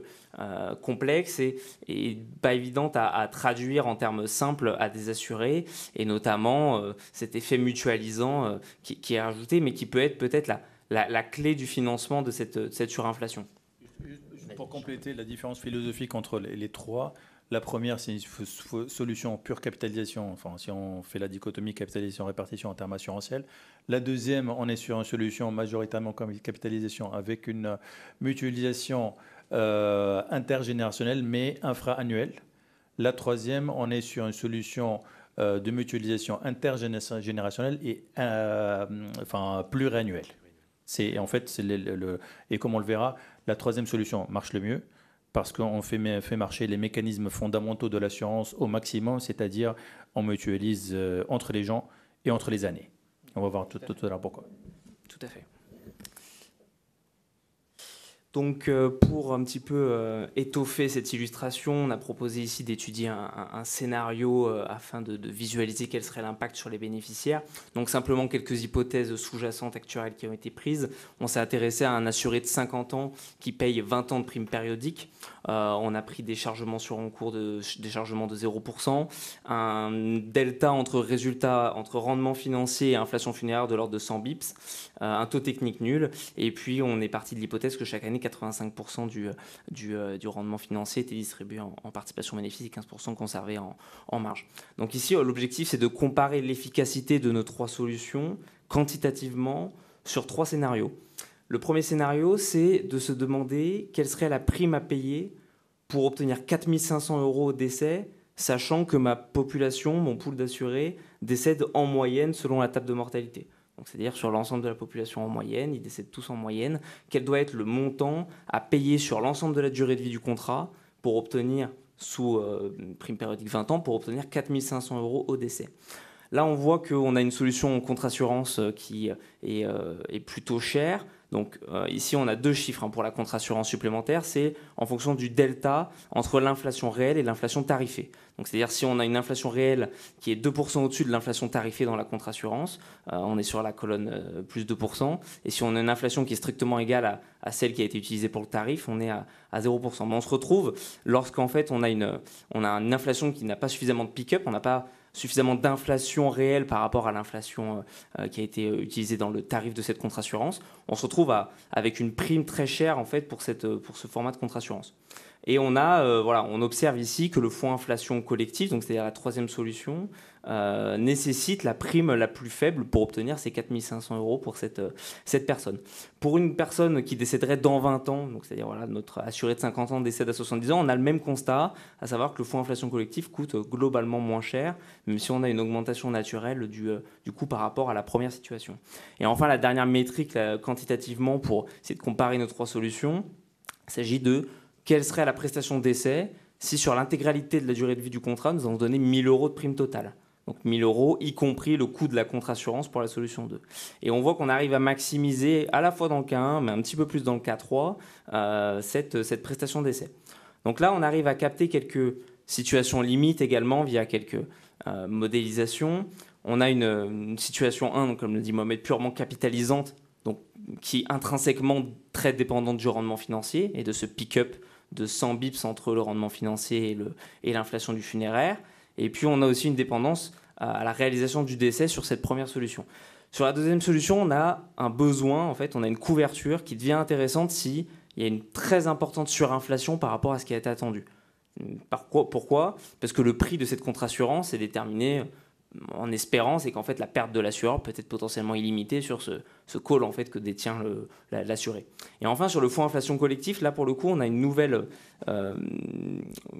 complexe et pas évidente à traduire en termes simples à des assurés, et notamment cet effet mutualisant qui est rajouté, mais qui peut être peut-être la clé du financement de cette surinflation. Juste pour compléter la différence philosophique entre les trois, la première, c'est une solution pure capitalisation, enfin, si on fait la dichotomie capitalisation-répartition en termes assurantiels. La deuxième, on est sur une solution majoritairement comme capitalisation avec une mutualisation intergénérationnelle, mais infra-annuelle. La troisième, on est sur une solution de mutualisation intergénérationnelle et pluriannuelle. En fait, et comme on le verra, la troisième solution marche le mieux, parce qu'on fait marcher les mécanismes fondamentaux de l'assurance au maximum, c'est-à-dire on mutualise entre les gens et entre les années. On va voir tout à l'heure pourquoi. Tout à fait. Donc, pour un petit peu étoffer cette illustration, on a proposé ici d'étudier un scénario afin de visualiser quel serait l'impact sur les bénéficiaires. Donc, simplement quelques hypothèses sous-jacentes actuelles qui ont été prises. On s'est intéressé à un assuré de 50 ans qui paye 20 ans de prime périodique. On a pris des chargements sur un cours de déchargement de 0%, un delta entre rendement financier et inflation funéraire de l'ordre de 100 bips, un taux technique nul, et puis on est parti de l'hypothèse que chaque année 85% du rendement financier était distribué en participation bénéfice et 15% conservé en marge. Donc ici, l'objectif, c'est de comparer l'efficacité de nos trois solutions quantitativement sur trois scénarios. Le premier scénario, c'est de se demander quelle serait la prime à payer pour obtenir 4 500 € au décès, sachant que ma population, mon pool d'assurés, décède en moyenne selon la table de mortalité. Donc, c'est-à-dire sur l'ensemble de la population en moyenne, ils décèdent tous en moyenne. Quel doit être le montant à payer sur l'ensemble de la durée de vie du contrat pour obtenir, sous prime périodique 20 ans, pour obtenir 4 500 € au décès. Là, on voit qu'on a une solution contre-assurance qui est plutôt chère. Donc ici, on a deux chiffres pour la contre-assurance supplémentaire. C'est en fonction du delta entre l'inflation réelle et l'inflation tarifée. Donc c'est-à-dire si on a une inflation réelle qui est 2% au-dessus de l'inflation tarifée dans la contre-assurance, on est sur la colonne plus 2%. Et si on a une inflation qui est strictement égale à celle qui a été utilisée pour le tarif, on est à 0%. Mais on se retrouve lorsqu'en fait on a une inflation qui n'a pas suffisamment de pick-up, on n'a pas suffisamment d'inflation réelle par rapport à l'inflation qui a été utilisée dans le tarif de cette contre-assurance. On se retrouve avec une prime très chère en fait pour ce format de contre-assurance. Et on observe ici que le fonds inflation collectif, donc c'est-à-dire la troisième solution, nécessite la prime la plus faible pour obtenir ces 4 500 € pour cette personne. Pour une personne qui décéderait dans 20 ans, donc c'est-à-dire notre assuré de 50 ans décède à 70 ans, on a le même constat, à savoir que le fonds inflation collectif coûte globalement moins cher, même si on a une augmentation naturelle du coût par rapport à la première situation. Et enfin, la dernière métrique quantitativement pour essayer de comparer nos trois solutions, il s'agit de quelle serait la prestation d'essai si sur l'intégralité de la durée de vie du contrat, nous avons donné 1 000 € de prime totale. Donc 1 000 €, y compris le coût de la contre-assurance pour la solution 2. Et on voit qu'on arrive à maximiser, à la fois dans le cas 1, mais un petit peu plus dans le cas 3, cette prestation d'essai. Donc là, on arrive à capter quelques situations limites également via quelques modélisations. On a une situation 1, donc comme le dit Mohamed, purement capitalisante, donc, qui est intrinsèquement très dépendante du rendement financier et de ce pick-up de 100 bips entre le rendement financier et l'inflation du funéraire. Et puis, on a aussi une dépendance à la réalisation du décès sur cette première solution. Sur la deuxième solution, on a un besoin, en fait, on a une couverture qui devient intéressante s'il y a une très importante surinflation par rapport à ce qui a été attendu. Pourquoi ? Parce que le prix de cette contre-assurance est déterminé en espérant, c'est qu'en fait la perte de l'assureur peut être potentiellement illimitée sur ce call en fait que détient l'assuré. Et enfin sur le fonds inflation collectif, là pour le coup on a une nouvelle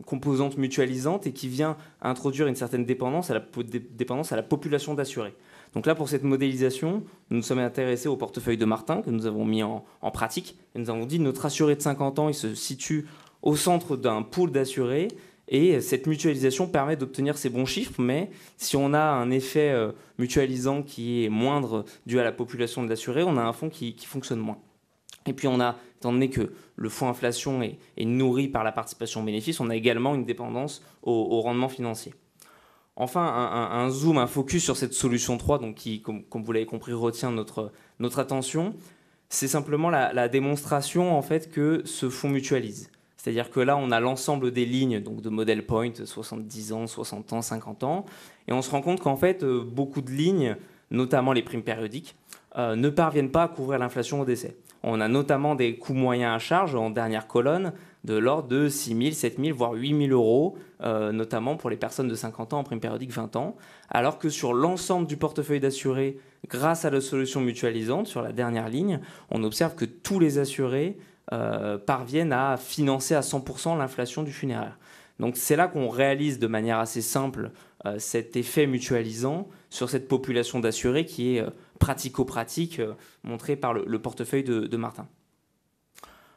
composante mutualisante et qui vient introduire une certaine dépendance à la population d'assurés. Donc là pour cette modélisation, nous nous sommes intéressés au portefeuille de Martin que nous avons mis en pratique et nous avons dit notre assuré de 50 ans il se situe au centre d'un pool d'assurés. Et cette mutualisation permet d'obtenir ces bons chiffres, mais si on a un effet mutualisant qui est moindre dû à la population de l'assuré, on a un fonds qui fonctionne moins. Et puis on a, étant donné que le fonds inflation est nourri par la participation bénéfice, on a également une dépendance au rendement financier. Enfin, un zoom, un focus sur cette solution 3, donc qui, comme vous l'avez compris, retient notre attention, c'est simplement la démonstration en fait, que ce fonds mutualise. C'est-à-dire que là, on a l'ensemble des lignes donc de model point, 70 ans, 60 ans, 50 ans. Et on se rend compte qu'en fait, beaucoup de lignes, notamment les primes périodiques, ne parviennent pas à couvrir l'inflation au décès. On a notamment des coûts moyens à charge en dernière colonne de l'ordre de 6 000, 7 000, voire 8 000 euros, notamment pour les personnes de 50 ans en prime périodique 20 ans. Alors que sur l'ensemble du portefeuille d'assurés, grâce à la solution mutualisante, sur la dernière ligne, on observe que tous les assurés parviennent à financer à 100% l'inflation du funéraire. Donc c'est là qu'on réalise de manière assez simple cet effet mutualisant sur cette population d'assurés qui est pratico-pratique montré par le portefeuille de Martin.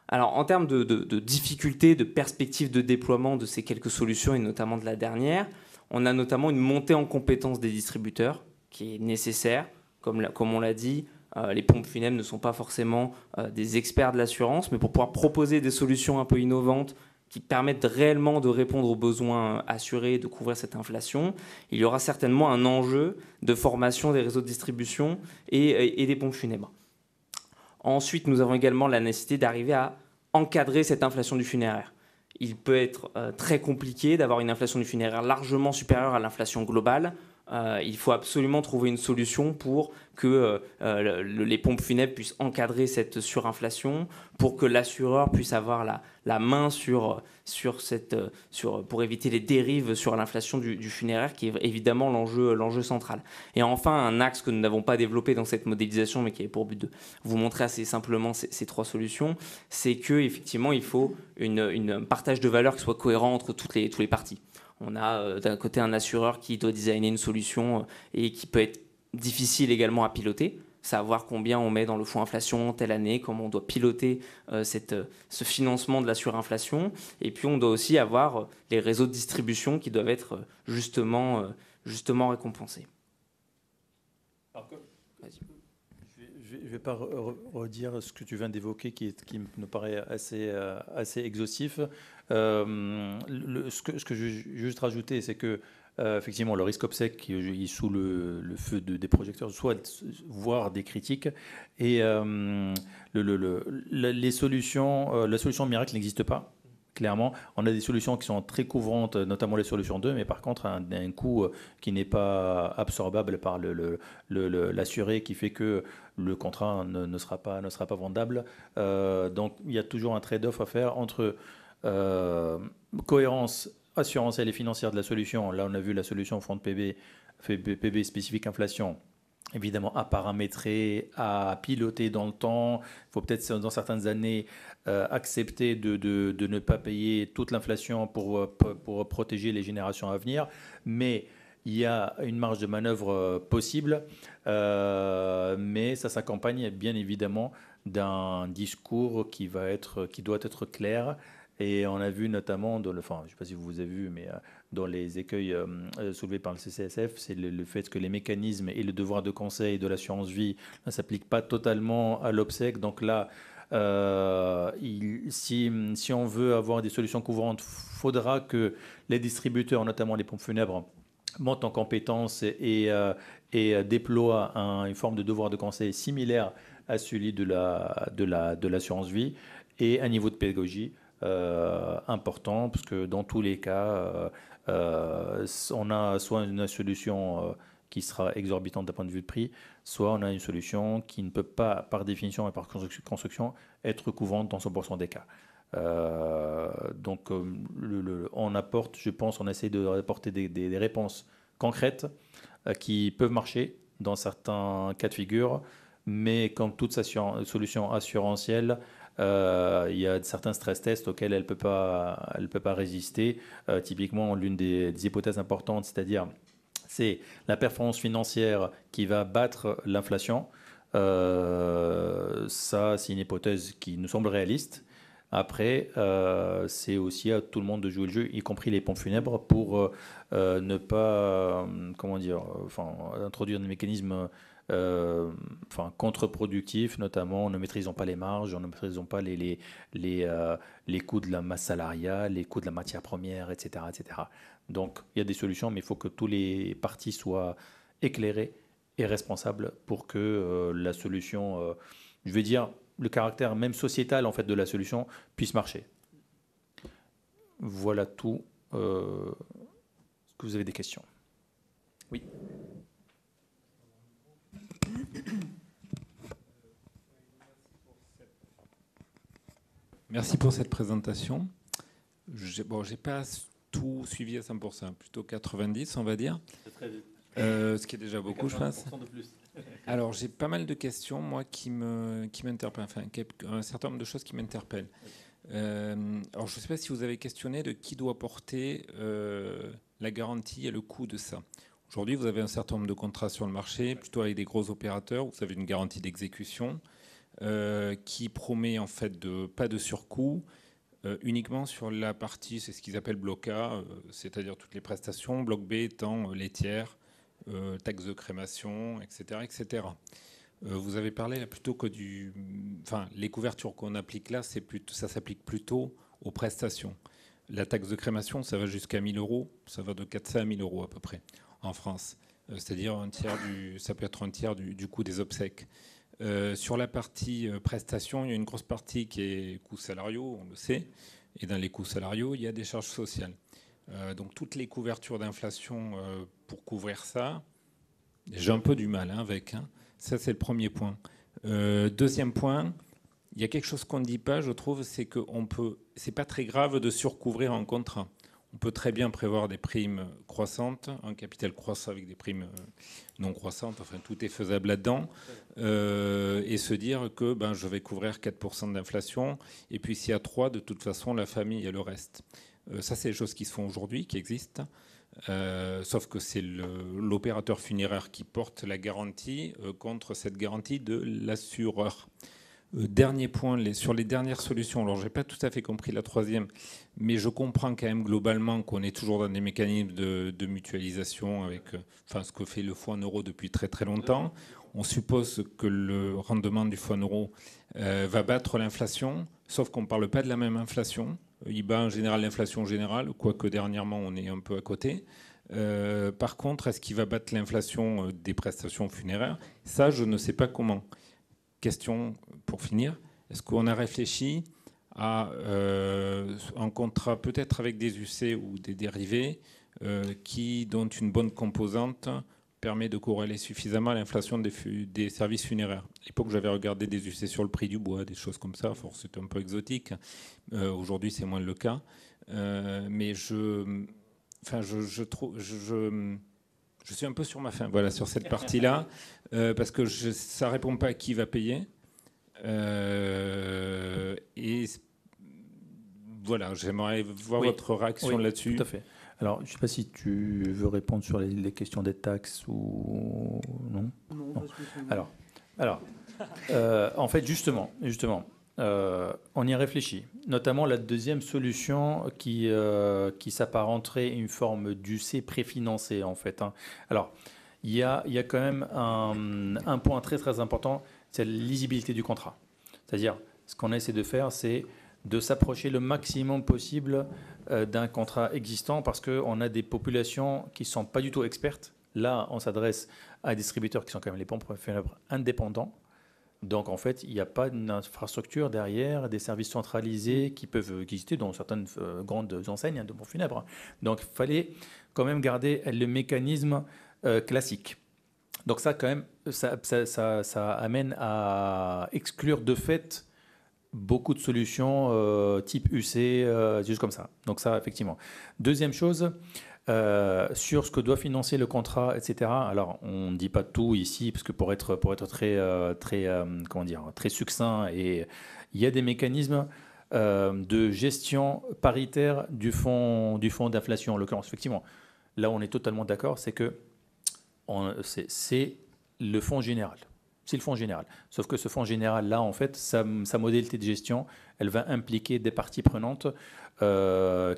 Alors en termes de difficultés, de perspectives de déploiement de ces quelques solutions et notamment de la dernière, on a notamment une montée en compétences des distributeurs qui est nécessaire, comme on l'a dit. Les pompes funèbres ne sont pas forcément des experts de l'assurance, mais pour pouvoir proposer des solutions un peu innovantes qui permettent réellement de répondre aux besoins assurés, de couvrir cette inflation, il y aura certainement un enjeu de formation des réseaux de distribution et des pompes funèbres. Ensuite, nous avons également la nécessité d'arriver à encadrer cette inflation du funéraire. Il peut être très compliqué d'avoir une inflation du funéraire largement supérieure à l'inflation globale. Il faut absolument trouver une solution pour que les pompes funèbres puissent encadrer cette surinflation, pour que l'assureur puisse avoir la main pour éviter les dérives sur l'inflation du funéraire, qui est évidemment l'enjeu central. Et enfin, un axe que nous n'avons pas développé dans cette modélisation, mais qui avait pour but de vous montrer assez simplement ces trois solutions, c'est qu'effectivement, il faut un partage de valeur qui soit cohérent entre toutes les parties. On a d'un côté un assureur qui doit designer une solution et qui peut être difficile également à piloter, savoir combien on met dans le fonds inflation telle année, comment on doit piloter ce financement de la surinflation. Et puis on doit aussi avoir les réseaux de distribution qui doivent être justement récompensés. Je ne vais pas redire ce que tu viens d'évoquer qui me paraît assez exhaustif. Ce que je veux juste rajouter, c'est que effectivement, le risque obsèque qui est sous le feu des projecteurs, voire des critiques, et la solution miracle n'existe pas. Clairement, on a des solutions qui sont très couvrantes, notamment les solutions 2, mais par contre, un coût qui n'est pas absorbable par l'assuré, qui fait que le contrat ne sera pas vendable. Donc, il y a toujours un trade-off à faire entre cohérence assurantielle et financière de la solution. Là, on a vu la solution fonds de PB spécifique inflation. Évidemment, à paramétrer, à piloter dans le temps. Il faut peut-être, dans certaines années, accepter de ne pas payer toute l'inflation pour protéger les générations à venir. Mais il y a une marge de manœuvre possible, mais ça s'accompagne bien évidemment d'un discours qui doit être clair. Et on a vu notamment, je ne sais pas si vous avez vu, mais dans les écueils soulevés par le CCSF, c'est le fait que les mécanismes et le devoir de conseil de l'assurance vie ne s'appliquent pas totalement à l'obsèque. Donc là, si on veut avoir des solutions couvrantes, il faudra que les distributeurs, notamment les pompes funèbres, montent en compétences et déploient une forme de devoir de conseil similaire à celui de l'assurance vie, et un niveau de pédagogie important, parce que dans tous les cas, on a soit une solution qui sera exorbitante d'un point de vue de prix, soit on a une solution qui ne peut pas, par définition et par construction, être couvrante dans 100% des cas. Donc on apporte, je pense, on essaie d'apporter des réponses concrètes qui peuvent marcher dans certains cas de figure, mais comme toute solution assurantielle, il y a certains stress tests auxquels elle peut pas résister. Typiquement, l'une des hypothèses importantes, c'est la performance financière qui va battre l'inflation. Ça, c'est une hypothèse qui nous semble réaliste. Après, c'est aussi à tout le monde de jouer le jeu, y compris les pompes funèbres, pour ne pas, introduire des mécanismes contre-productifs, notamment en ne maîtrisant pas les marges, en ne maîtrisant pas les coûts de la masse salariale, les coûts de la matière première, etc., etc. Donc, il y a des solutions, mais il faut que tous les parties soient éclairés et responsables pour que la solution, je vais dire, le caractère même sociétal en fait de la solution puisse marcher. Voilà tout. Est-ce que vous avez des questions? Oui. Merci pour cette présentation. J'ai pas tout suivi à 100%, plutôt 90 on va dire. C'est très vite. Ce qui est déjà beaucoup, je pense. De plus. Alors, j'ai pas mal de questions, moi, qui m'interpellent, un certain nombre de choses qui m'interpellent. Alors, je ne sais pas si vous avez questionné de qui doit porter la garantie et le coût de ça. Aujourd'hui, vous avez un certain nombre de contrats sur le marché, plutôt avec des gros opérateurs. Vous avez une garantie d'exécution qui promet en fait pas de surcoût, uniquement sur la partie, c'est ce qu'ils appellent bloc A, c'est-à-dire toutes les prestations, bloc B étant les tiers, taxes de crémation, etc., etc. Vous avez parlé là plutôt que les couvertures qu'on applique là, ça s'applique plutôt aux prestations. La taxe de crémation, ça va jusqu'à 1 000 euros, ça va de 400 à 1 000 euros à peu près en France. C'est-à-dire ça peut être un tiers du coût des obsèques. Sur la partie prestations, il y a une grosse partie qui est coûts salariaux, on le sait, et dans les coûts salariaux, il y a des charges sociales. Donc toutes les couvertures d'inflation pour couvrir ça, j'ai un peu du mal avec. Ça, c'est le premier point. Deuxième point, il y a quelque chose qu'on ne dit pas, je trouve, c'est que c'est pas très grave de surcouvrir un contrat. On peut très bien prévoir des primes croissantes, un capital croissant avec des primes non croissantes, enfin tout est faisable là-dedans, et se dire que je vais couvrir 4% d'inflation, et puis s'il y a 3, de toute façon, la famille et le reste. Ça, c'est des choses qui se font aujourd'hui, qui existent, sauf que c'est l'opérateur funéraire qui porte la garantie contre cette garantie de l'assureur. Dernier point, sur les dernières solutions, alors je n'ai pas tout à fait compris la troisième, mais je comprends quand même globalement qu'on est toujours dans des mécanismes de mutualisation avec ce que fait le fonds en euros depuis très très longtemps. On suppose que le rendement du fonds en euros va battre l'inflation, sauf qu'on ne parle pas de la même inflation. Il bat en général l'inflation générale, quoique dernièrement on est un peu à côté. Par contre, est-ce qu'il va battre l'inflation des prestations funéraires? Ça, je ne sais pas comment. Question pour finir, est-ce qu'on a réfléchi à un contrat peut-être avec des UC ou des dérivés dont une bonne composante permet de corréler suffisamment l'inflation des services funéraires? À l'époque, j'avais regardé des UC sur le prix du bois, des choses comme ça. C'était un peu exotique. Aujourd'hui, c'est moins le cas. Mais je suis un peu sur ma faim, voilà, sur cette partie-là, parce que ça ne répond pas à qui va payer. Et voilà, j'aimerais voir votre réaction là-dessus. Tout à fait. Alors, je ne sais pas si tu veux répondre sur les questions des taxes ou non. Non. Alors, en fait, justement, on y réfléchit. Notamment la deuxième solution qui s'apparenterait une forme d'UC préfinancé, en fait. Alors, il y a quand même un point très très important, c'est la lisibilité du contrat. C'est-à-dire, ce qu'on essaie de faire, c'est de s'approcher le maximum possible d'un contrat existant, parce qu'on a des populations qui ne sont pas du tout expertes. Là, on s'adresse à des distributeurs qui sont quand même les pompes funèbres indépendants. Donc, en fait, il n'y a pas d'infrastructure derrière, des services centralisés qui peuvent exister dans certaines grandes enseignes de pompes funèbres. Donc, il fallait quand même garder le mécanisme classique. Donc, ça, quand même, ça amène à exclure de fait beaucoup de solutions type UC, juste comme ça. Donc, ça, effectivement. Deuxième chose, sur ce que doit financer le contrat, etc. Alors, on ne dit pas tout ici, parce que pour être très succinct, et il y a des mécanismes de gestion paritaire du fonds d'inflation, en l'occurrence. Effectivement, là, on est totalement d'accord, c'est que c'est le fonds général. C'est le fonds général. Sauf que ce fonds général-là, en fait, sa modalité de gestion, elle va impliquer des parties prenantes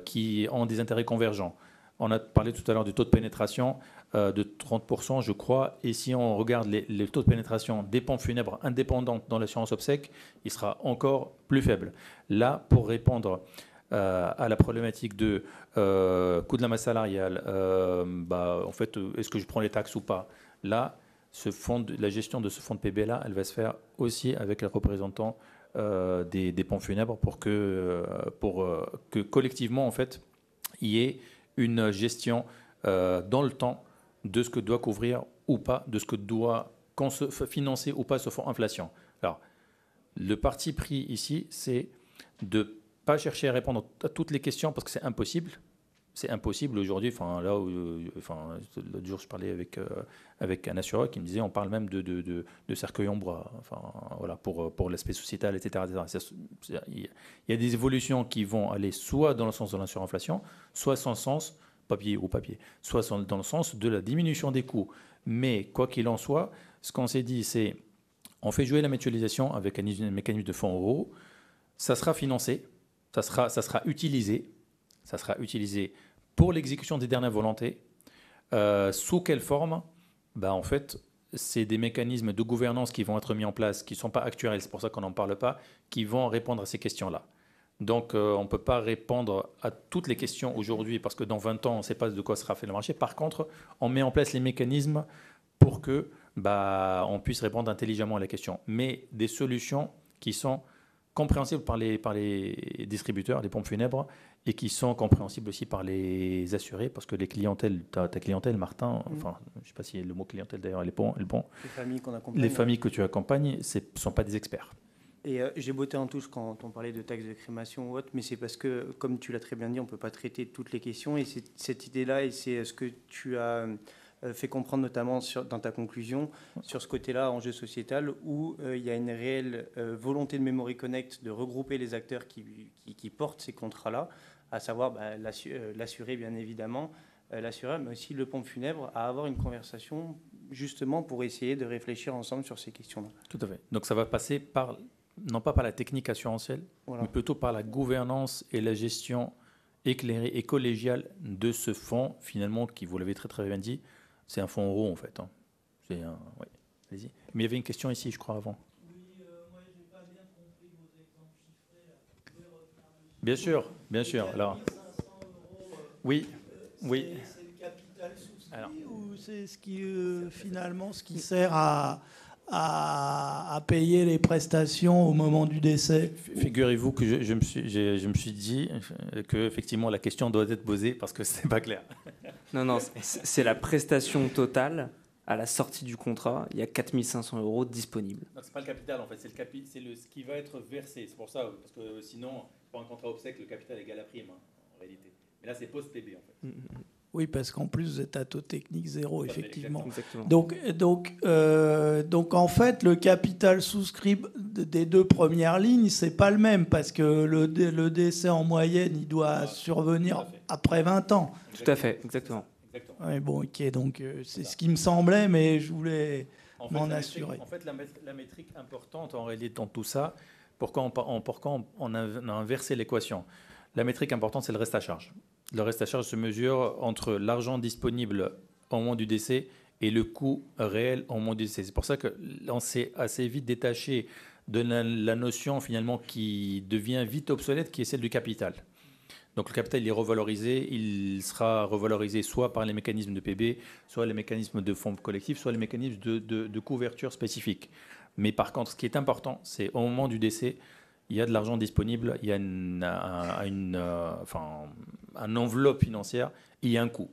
qui ont des intérêts convergents. On a parlé tout à l'heure du taux de pénétration de 30%, je crois. Et si on regarde les taux de pénétration des pompes funèbres indépendantes dans l'assurance obsèques, il sera encore plus faible. Là, pour répondre à la problématique de coût de la masse salariale, en fait, est-ce que je prends les taxes ou pas? Là, la gestion de ce fonds de PB-là, elle va se faire aussi avec les représentants des pompes funèbres pour que collectivement, en fait, il y ait une gestion dans le temps de ce que doit couvrir ou pas, de ce que doit financer ou pas ce fonds inflation. Alors, le parti pris ici, c'est de ne pas chercher à répondre à toutes les questions parce que c'est impossible. C'est impossible aujourd'hui. L'autre jour, je parlais avec un assureur qui me disait on parle même de cercueil en bois. Voilà, pour l'aspect sociétal, etc. Il y a des évolutions qui vont aller soit dans le sens de la surinflation, soit sans sens, papier, soit dans le sens de la diminution des coûts. Mais quoi qu'il en soit, ce qu'on s'est dit, c'est on fait jouer la mutualisation avec un mécanisme de fonds euros. Ça sera financé, ça sera utilisé. Ça sera utilisé pour l'exécution des dernières volontés. Sous quelle forme? En fait, c'est des mécanismes de gouvernance qui vont être mis en place, qui ne sont pas actuels, c'est pour ça qu'on n'en parle pas, qui vont répondre à ces questions-là. Donc, on ne peut pas répondre à toutes les questions aujourd'hui, parce que dans 20 ans, on ne sait pas de quoi sera fait le marché. Par contre, on met en place les mécanismes pour que on puisse répondre intelligemment à la question. Mais des solutions qui sont compréhensibles par les distributeurs, les pompes funèbres, et qui sont compréhensibles aussi par les assurés, parce que ta clientèle, Martin, je ne sais pas si le mot clientèle d'ailleurs est le bon. Les familles qu'on accompagne. Les familles que tu accompagnes, ne sont pas des experts. Et j'ai botté en touche quand on parlait de taxes de crémation ou autre, mais c'est parce que, comme tu l'as très bien dit, on ne peut pas traiter toutes les questions, et c'est cette idée-là, et c'est ce que tu as fait comprendre notamment dans ta conclusion, sur ce côté-là, enjeu sociétal, où il y a une réelle volonté de Memory Connect de regrouper les acteurs qui portent ces contrats-là, à savoir l'assuré, bien évidemment, l'assureur, mais aussi le pompe funèbre, à avoir une conversation justement pour essayer de réfléchir ensemble sur ces questions-là. Tout à fait. Donc ça va passer non pas par la technique assurantielle, mais plutôt par la gouvernance et la gestion éclairée et collégiale de ce fonds, finalement, qui, vous l'avez très très bien dit, c'est un fonds euro en fait. Oui, allez-y. Mais il y avait une question ici, je crois, avant. Moi, je n'ai pas bien compris vos exemples chiffrés. Bien sûr. Alors, oui. C'est le capital souscrit ou c'est ce qui, finalement, ce qui sert à payer les prestations au moment du décès? Figurez-vous que je me suis dit que effectivement la question doit être posée parce que c'est pas clair. Non, c'est la prestation totale à la sortie du contrat. Il y a 4 500 € disponibles. Non, c'est pas le capital en fait, c'est ce qui va être versé. C'est pour ça, parce que sinon, pour un contrat obsèque, le capital égale la prime en réalité. Mais là, c'est post-PB en fait. Oui, parce qu'en plus, vous êtes à taux technique zéro, effectivement. Exactement. Donc, en fait, le capital souscrit des deux premières lignes, c'est pas le même, parce que le décès, en moyenne, il doit survenir après 20 ans. Tout à fait, exactement. Oui, bon, ok, donc c'est ce qui me semblait, mais je voulais m'en assurer. En fait, la métrique importante, en réalité, dans tout ça, pourquoi on a inversé l'équation? La métrique importante, c'est le reste à charge. Le reste à charge se mesure entre l'argent disponible au moment du décès et le coût réel au moment du décès. C'est pour ça qu'on s'est assez vite détaché de la notion finalement qui devient vite obsolète, qui est celle du capital. Donc le capital, il est revalorisé, il sera revalorisé soit par les mécanismes de PB, soit les mécanismes de fonds collectifs, soit les mécanismes de couverture spécifiques. Mais par contre, ce qui est important, c'est au moment du décès, il y a de l'argent disponible, il y a une enveloppe financière, il y a un coût.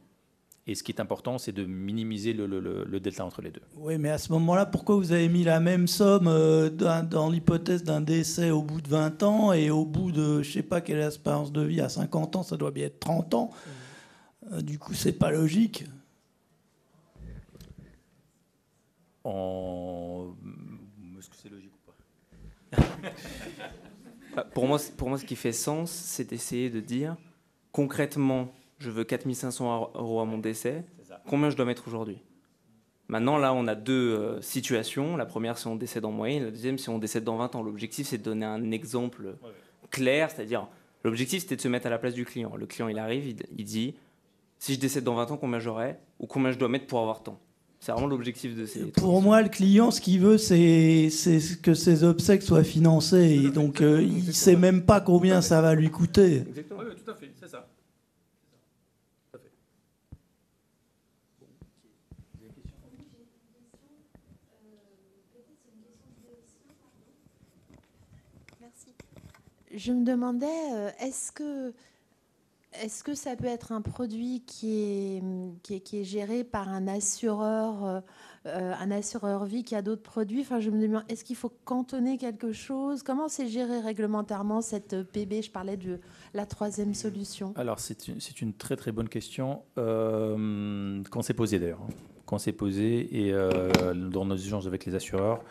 Et ce qui est important, c'est de minimiser le delta entre les deux. Oui, mais à ce moment-là, pourquoi vous avez mis la même somme dans l'hypothèse d'un décès au bout de 20 ans et au bout de, je ne sais pas quelle est l'espérance de vie, à 50 ans, ça doit bien être 30 ans. Du coup, c'est pas logique. Est-ce que c'est logique ou pas? Pour moi, ce qui fait sens, c'est d'essayer de dire, concrètement, je veux 4 500 € à mon décès, combien je dois mettre aujourd'hui? Maintenant, là, on a deux situations. La première, c'est on décède en moyenne. La deuxième, c'est on décède dans 20 ans. L'objectif, c'est de donner un exemple clair, c'est-à-dire, l'objectif, c'était de se mettre à la place du client. Le client, il arrive, il dit, si je décède dans 20 ans, combien j'aurai ou combien je dois mettre pour avoir tant? C'est vraiment l'objectif de ces... Pour moi, le client, ce qu'il veut, c'est que ses obsèques soient financées. Et donc, il ne sait même pas combien ça va lui coûter. Exactement. Oui, tout à fait, c'est ça. Merci. Je me demandais, est-ce que ça peut être un produit qui est géré par un assureur vie qui a d'autres produits? Enfin, je me demande, est-ce qu'il faut cantonner quelque chose? Comment c'est géré réglementairement cette PB? Je parlais de la troisième solution. Alors, c'est une très très bonne question qu'on s'est posée d'ailleurs. Qu'on s'est posée et dans nos échanges avec les assureurs,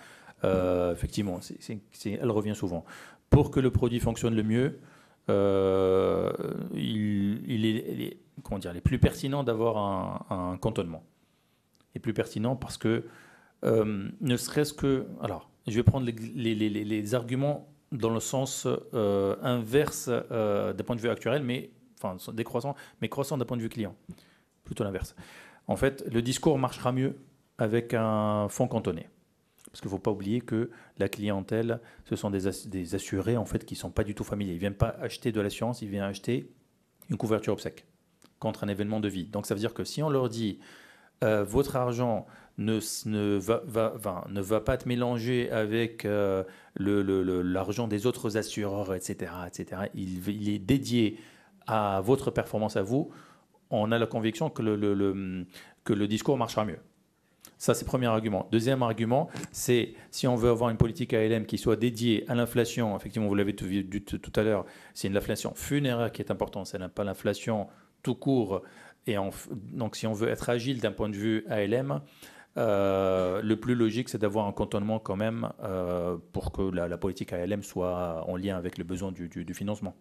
effectivement, elle revient souvent. Pour que le produit fonctionne le mieux, il est plus pertinent d'avoir un cantonnement. Il est plus pertinent parce que, ne serait-ce que... Alors, je vais prendre les arguments dans le sens inverse d'un point de vue actuel, mais décroissant, mais croissant d'un point de vue client. Plutôt l'inverse. En fait, le discours marchera mieux avec un fonds cantonné. Parce qu'il ne faut pas oublier que la clientèle, ce sont des assurés en fait, qui ne sont pas du tout familiers. Ils ne viennent pas acheter de l'assurance, ils viennent acheter une couverture obsèque contre un événement de vie. Donc ça veut dire que si on leur dit votre argent ne va pas être mélangé avec l'argent des autres assureurs, etc., il est dédié à votre performance à vous, on a la conviction que le discours marchera mieux. Ça, c'est le premier argument. Deuxième argument, c'est si on veut avoir une politique ALM qui soit dédiée à l'inflation, effectivement, vous l'avez dit tout à l'heure, c'est une inflation funéraire qui est importante, c'est pas l'inflation tout court. Et donc, si on veut être agile d'un point de vue ALM, le plus logique, c'est d'avoir un cantonnement quand même pour que la politique ALM soit en lien avec le besoin du financement.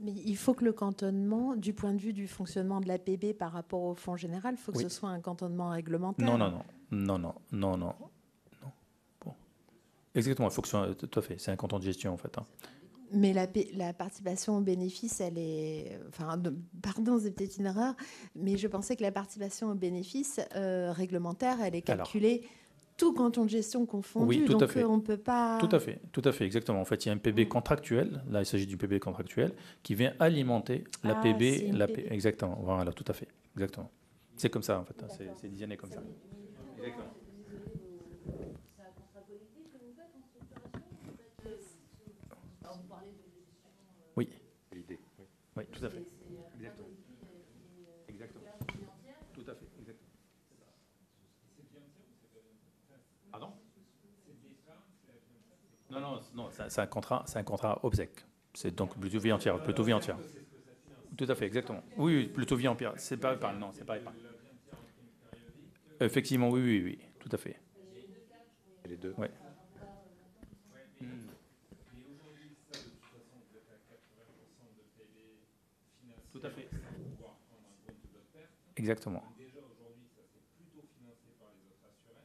Mais il faut que le cantonnement, du point de vue du fonctionnement de l'APB par rapport au fonds général, il faut que ce soit un cantonnement réglementaire. Non. Bon. Exactement, il faut que ce soit tout à fait. C'est un canton de gestion en fait. Mais la participation au bénéfice, elle est... pardon, c'est peut-être une erreur, mais je pensais que la participation au bénéfice réglementaire, elle est calculée tout canton de gestion confondu. Oui, tout donc à fait. On ne peut pas... Tout à fait, exactement. En fait, il y a un PB contractuel. Là, il s'agit du PB contractuel qui vient alimenter la PB. Exactement, voilà, tout à fait. Exactement. C'est comme ça, en fait. C'est designé comme ça. Exactement. Oui. L'idée. Oui, tout à fait. Exactement. Tout à fait. Exactement. Pardon ? Non, c'est un contrat obsèque. C'est donc plutôt vie entière. Tout à fait, exactement. Oui, plutôt vie entière. C'est pas épargne, non, c'est pas épargne. Effectivement, oui, tout à fait. Les deux. Ouais. Tout à fait. Exactement.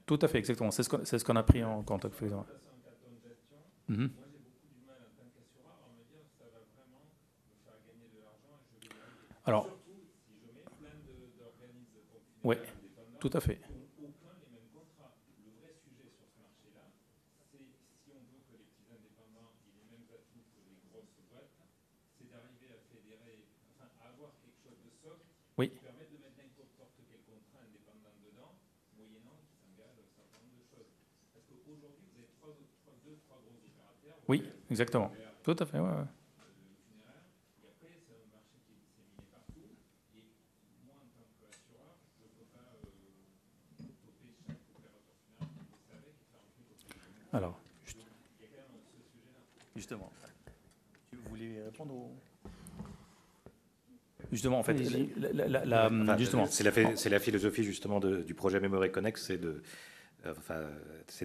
Tout à fait, exactement. C'est ce qu'on a pris en compte. Mm-hmm. Alors, oui, tout à fait. Oui. Oui, exactement. Tout à fait, ouais, ouais. Alors, justement, tu voulais répondre Justement, en fait, justement. C'est la philosophie justement du projet Memory Connect, c'est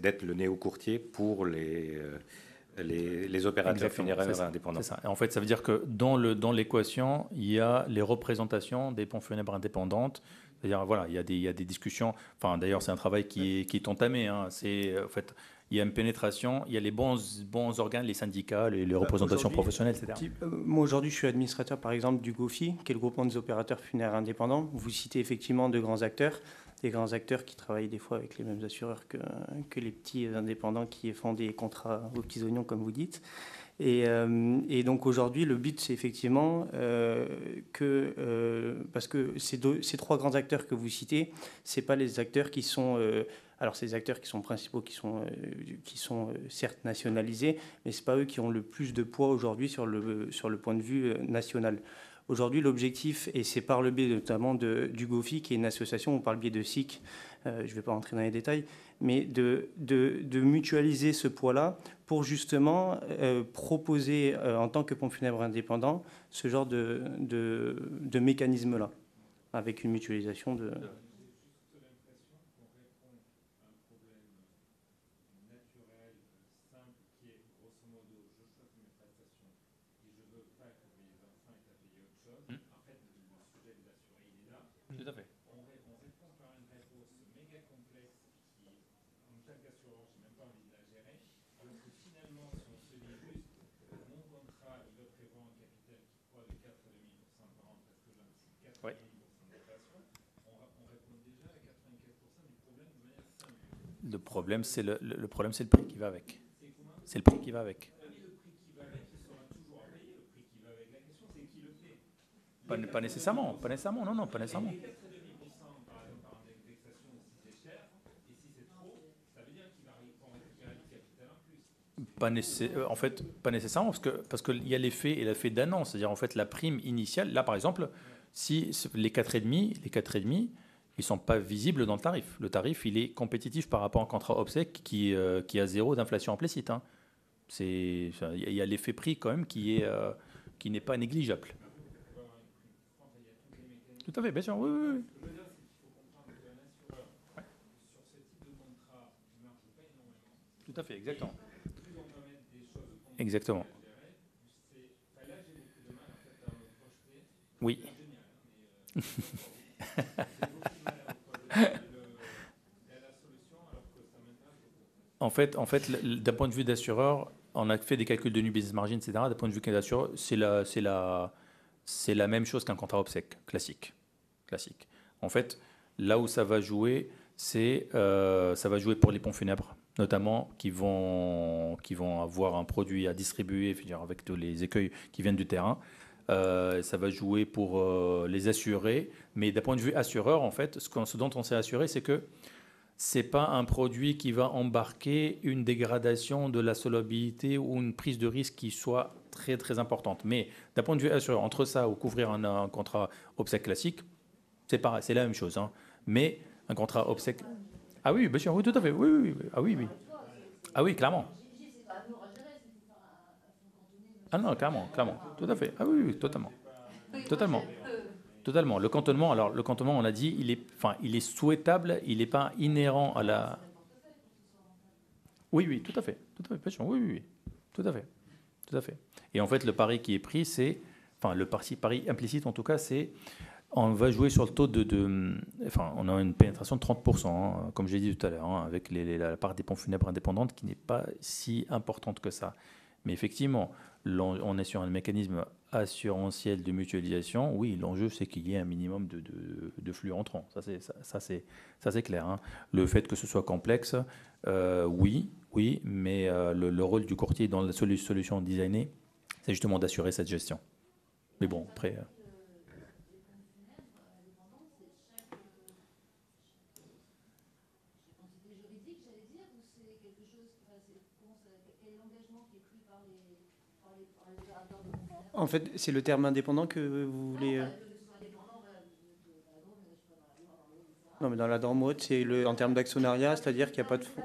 d'être le néo-courtier pour les opérateurs funéraires indépendants. C'est ça. Et en fait, ça veut dire que dans l'équation, il y a les représentations des pompes funèbres indépendantes. C'est-à-dire, voilà, il y a des discussions. Enfin, d'ailleurs, c'est un travail qui est entamé. Hein. En fait, il y a une pénétration, il y a les bons organes, les syndicats, les représentations professionnelles, etc. Moi, aujourd'hui, je suis administrateur, par exemple, du GOFI, qui est le groupement des opérateurs funéraires indépendants. Vous citez effectivement de grands acteurs, des grands acteurs qui travaillent des fois avec les mêmes assureurs que les petits indépendants qui font des contrats aux petits oignons, comme vous dites. Et donc aujourd'hui, le but, c'est effectivement parce que ces trois grands acteurs que vous citez, c'est pas les acteurs qui sont alors ces acteurs qui sont principaux, qui sont certes nationalisés, mais c'est pas eux qui ont le plus de poids aujourd'hui sur le point de vue national. Aujourd'hui, l'objectif, et c'est par le biais notamment du GOFI, qui est une association, par le biais de SIC, je ne vais pas rentrer dans les détails, mais de mutualiser ce poids-là pour justement proposer, en tant que pompe funèbre indépendant, ce genre de mécanisme-là, avec une mutualisation de... Tout à fait. Oui. Le problème, c'est le prix qui va avec. C'est le prix qui va avec. Pas nécessairement, non, pas nécessairement. En fait, pas nécessairement, parce qu'il y a l'effet d'annonce, c'est-à-dire en fait la prime initiale. Là, par exemple, si les 4,5, ils sont pas visibles dans le tarif. Le tarif, il est compétitif par rapport à un contrat obsèque qui a 0 d'inflation implicite. Hein. Il y a l'effet prix quand même qui n'est pas négligeable. Tout à fait, bien sûr, oui, oui, oui. Tout à fait, exactement. Exactement. Oui. En fait, d'un point de vue d'assureur, on a fait des calculs de new business margin, etc. D'un point de vue d'assureur, c'est la même chose qu'un contrat obsèque classique. En fait, là où ça va jouer, ça va jouer pour les pompes funèbres, notamment qui vont avoir un produit à distribuer, avec tous les écueils qui viennent du terrain. Ça va jouer pour les assurés, mais d'un point de vue assureur, en fait, ce dont on s'est assuré, c'est que c'est pas un produit qui va embarquer une dégradation de la solvabilité ou une prise de risque qui soit très très importante. Mais d'un point de vue assureur, entre ça ou couvrir un contrat obsèque classique, c'est pareil, c'est la même chose. Hein. Mais un contrat obsèque... Ah oui, bien sûr, oui, tout à fait. Oui. Ah oui. Ah oui, clairement. Ah non, clairement. Tout à fait. Ah oui, totalement. Le cantonnement, on l'a dit, il est souhaitable, il n'est pas inhérent à la... Oui, tout à fait, bien sûr, oui, tout à fait. Et en fait, le pari qui est pris, le pari implicite en tout cas, c'est on va jouer sur le taux on a une pénétration de 30%, hein, comme j'ai dit tout à l'heure, hein, avec la part des pompes funèbres indépendantes qui n'est pas si importante que ça. Mais effectivement, on est sur un mécanisme assurantiel de mutualisation. Oui, l'enjeu, c'est qu'il y ait un minimum de flux entrants. Ça, c'est clair. Hein. Le fait que ce soit complexe, oui, mais le rôle du courtier dans la solution designée, c'est justement d'assurer cette gestion. Mais bon, après... En fait, c'est le terme indépendant que vous voulez. Non, mais dans la norme haute, c'est en termes d'actionnariat, c'est-à-dire qu'il n'y a pas de fonds.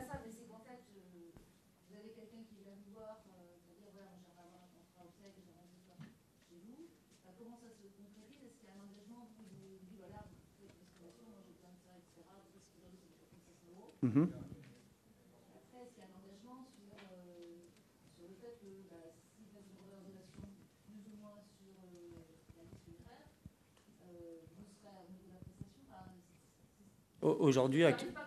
Mhm. Aujourd'hui, actuellement.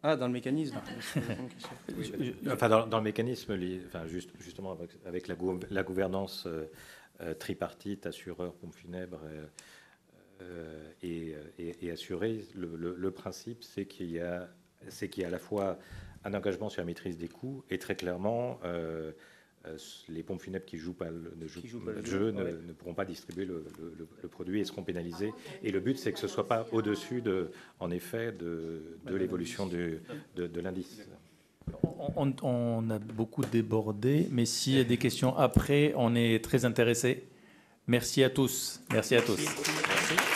Ah, dans le mécanisme. Enfin, dans le mécanisme, enfin, justement avec la gouvernance tripartite, assureur, pompe funèbre et assuré, le principe, c'est qu'il y a à la fois un engagement sur la maîtrise des coûts et très clairement, les pompes funèbres qui ne jouent pas le jeu ne pourront pas distribuer le produit et seront pénalisés. Et le but, c'est que ce ne soit pas au-dessus, en effet, de l'évolution de l'indice. On a beaucoup débordé, mais s'il y a des questions après, on est très intéressés. Merci à tous. Merci à tous. Merci.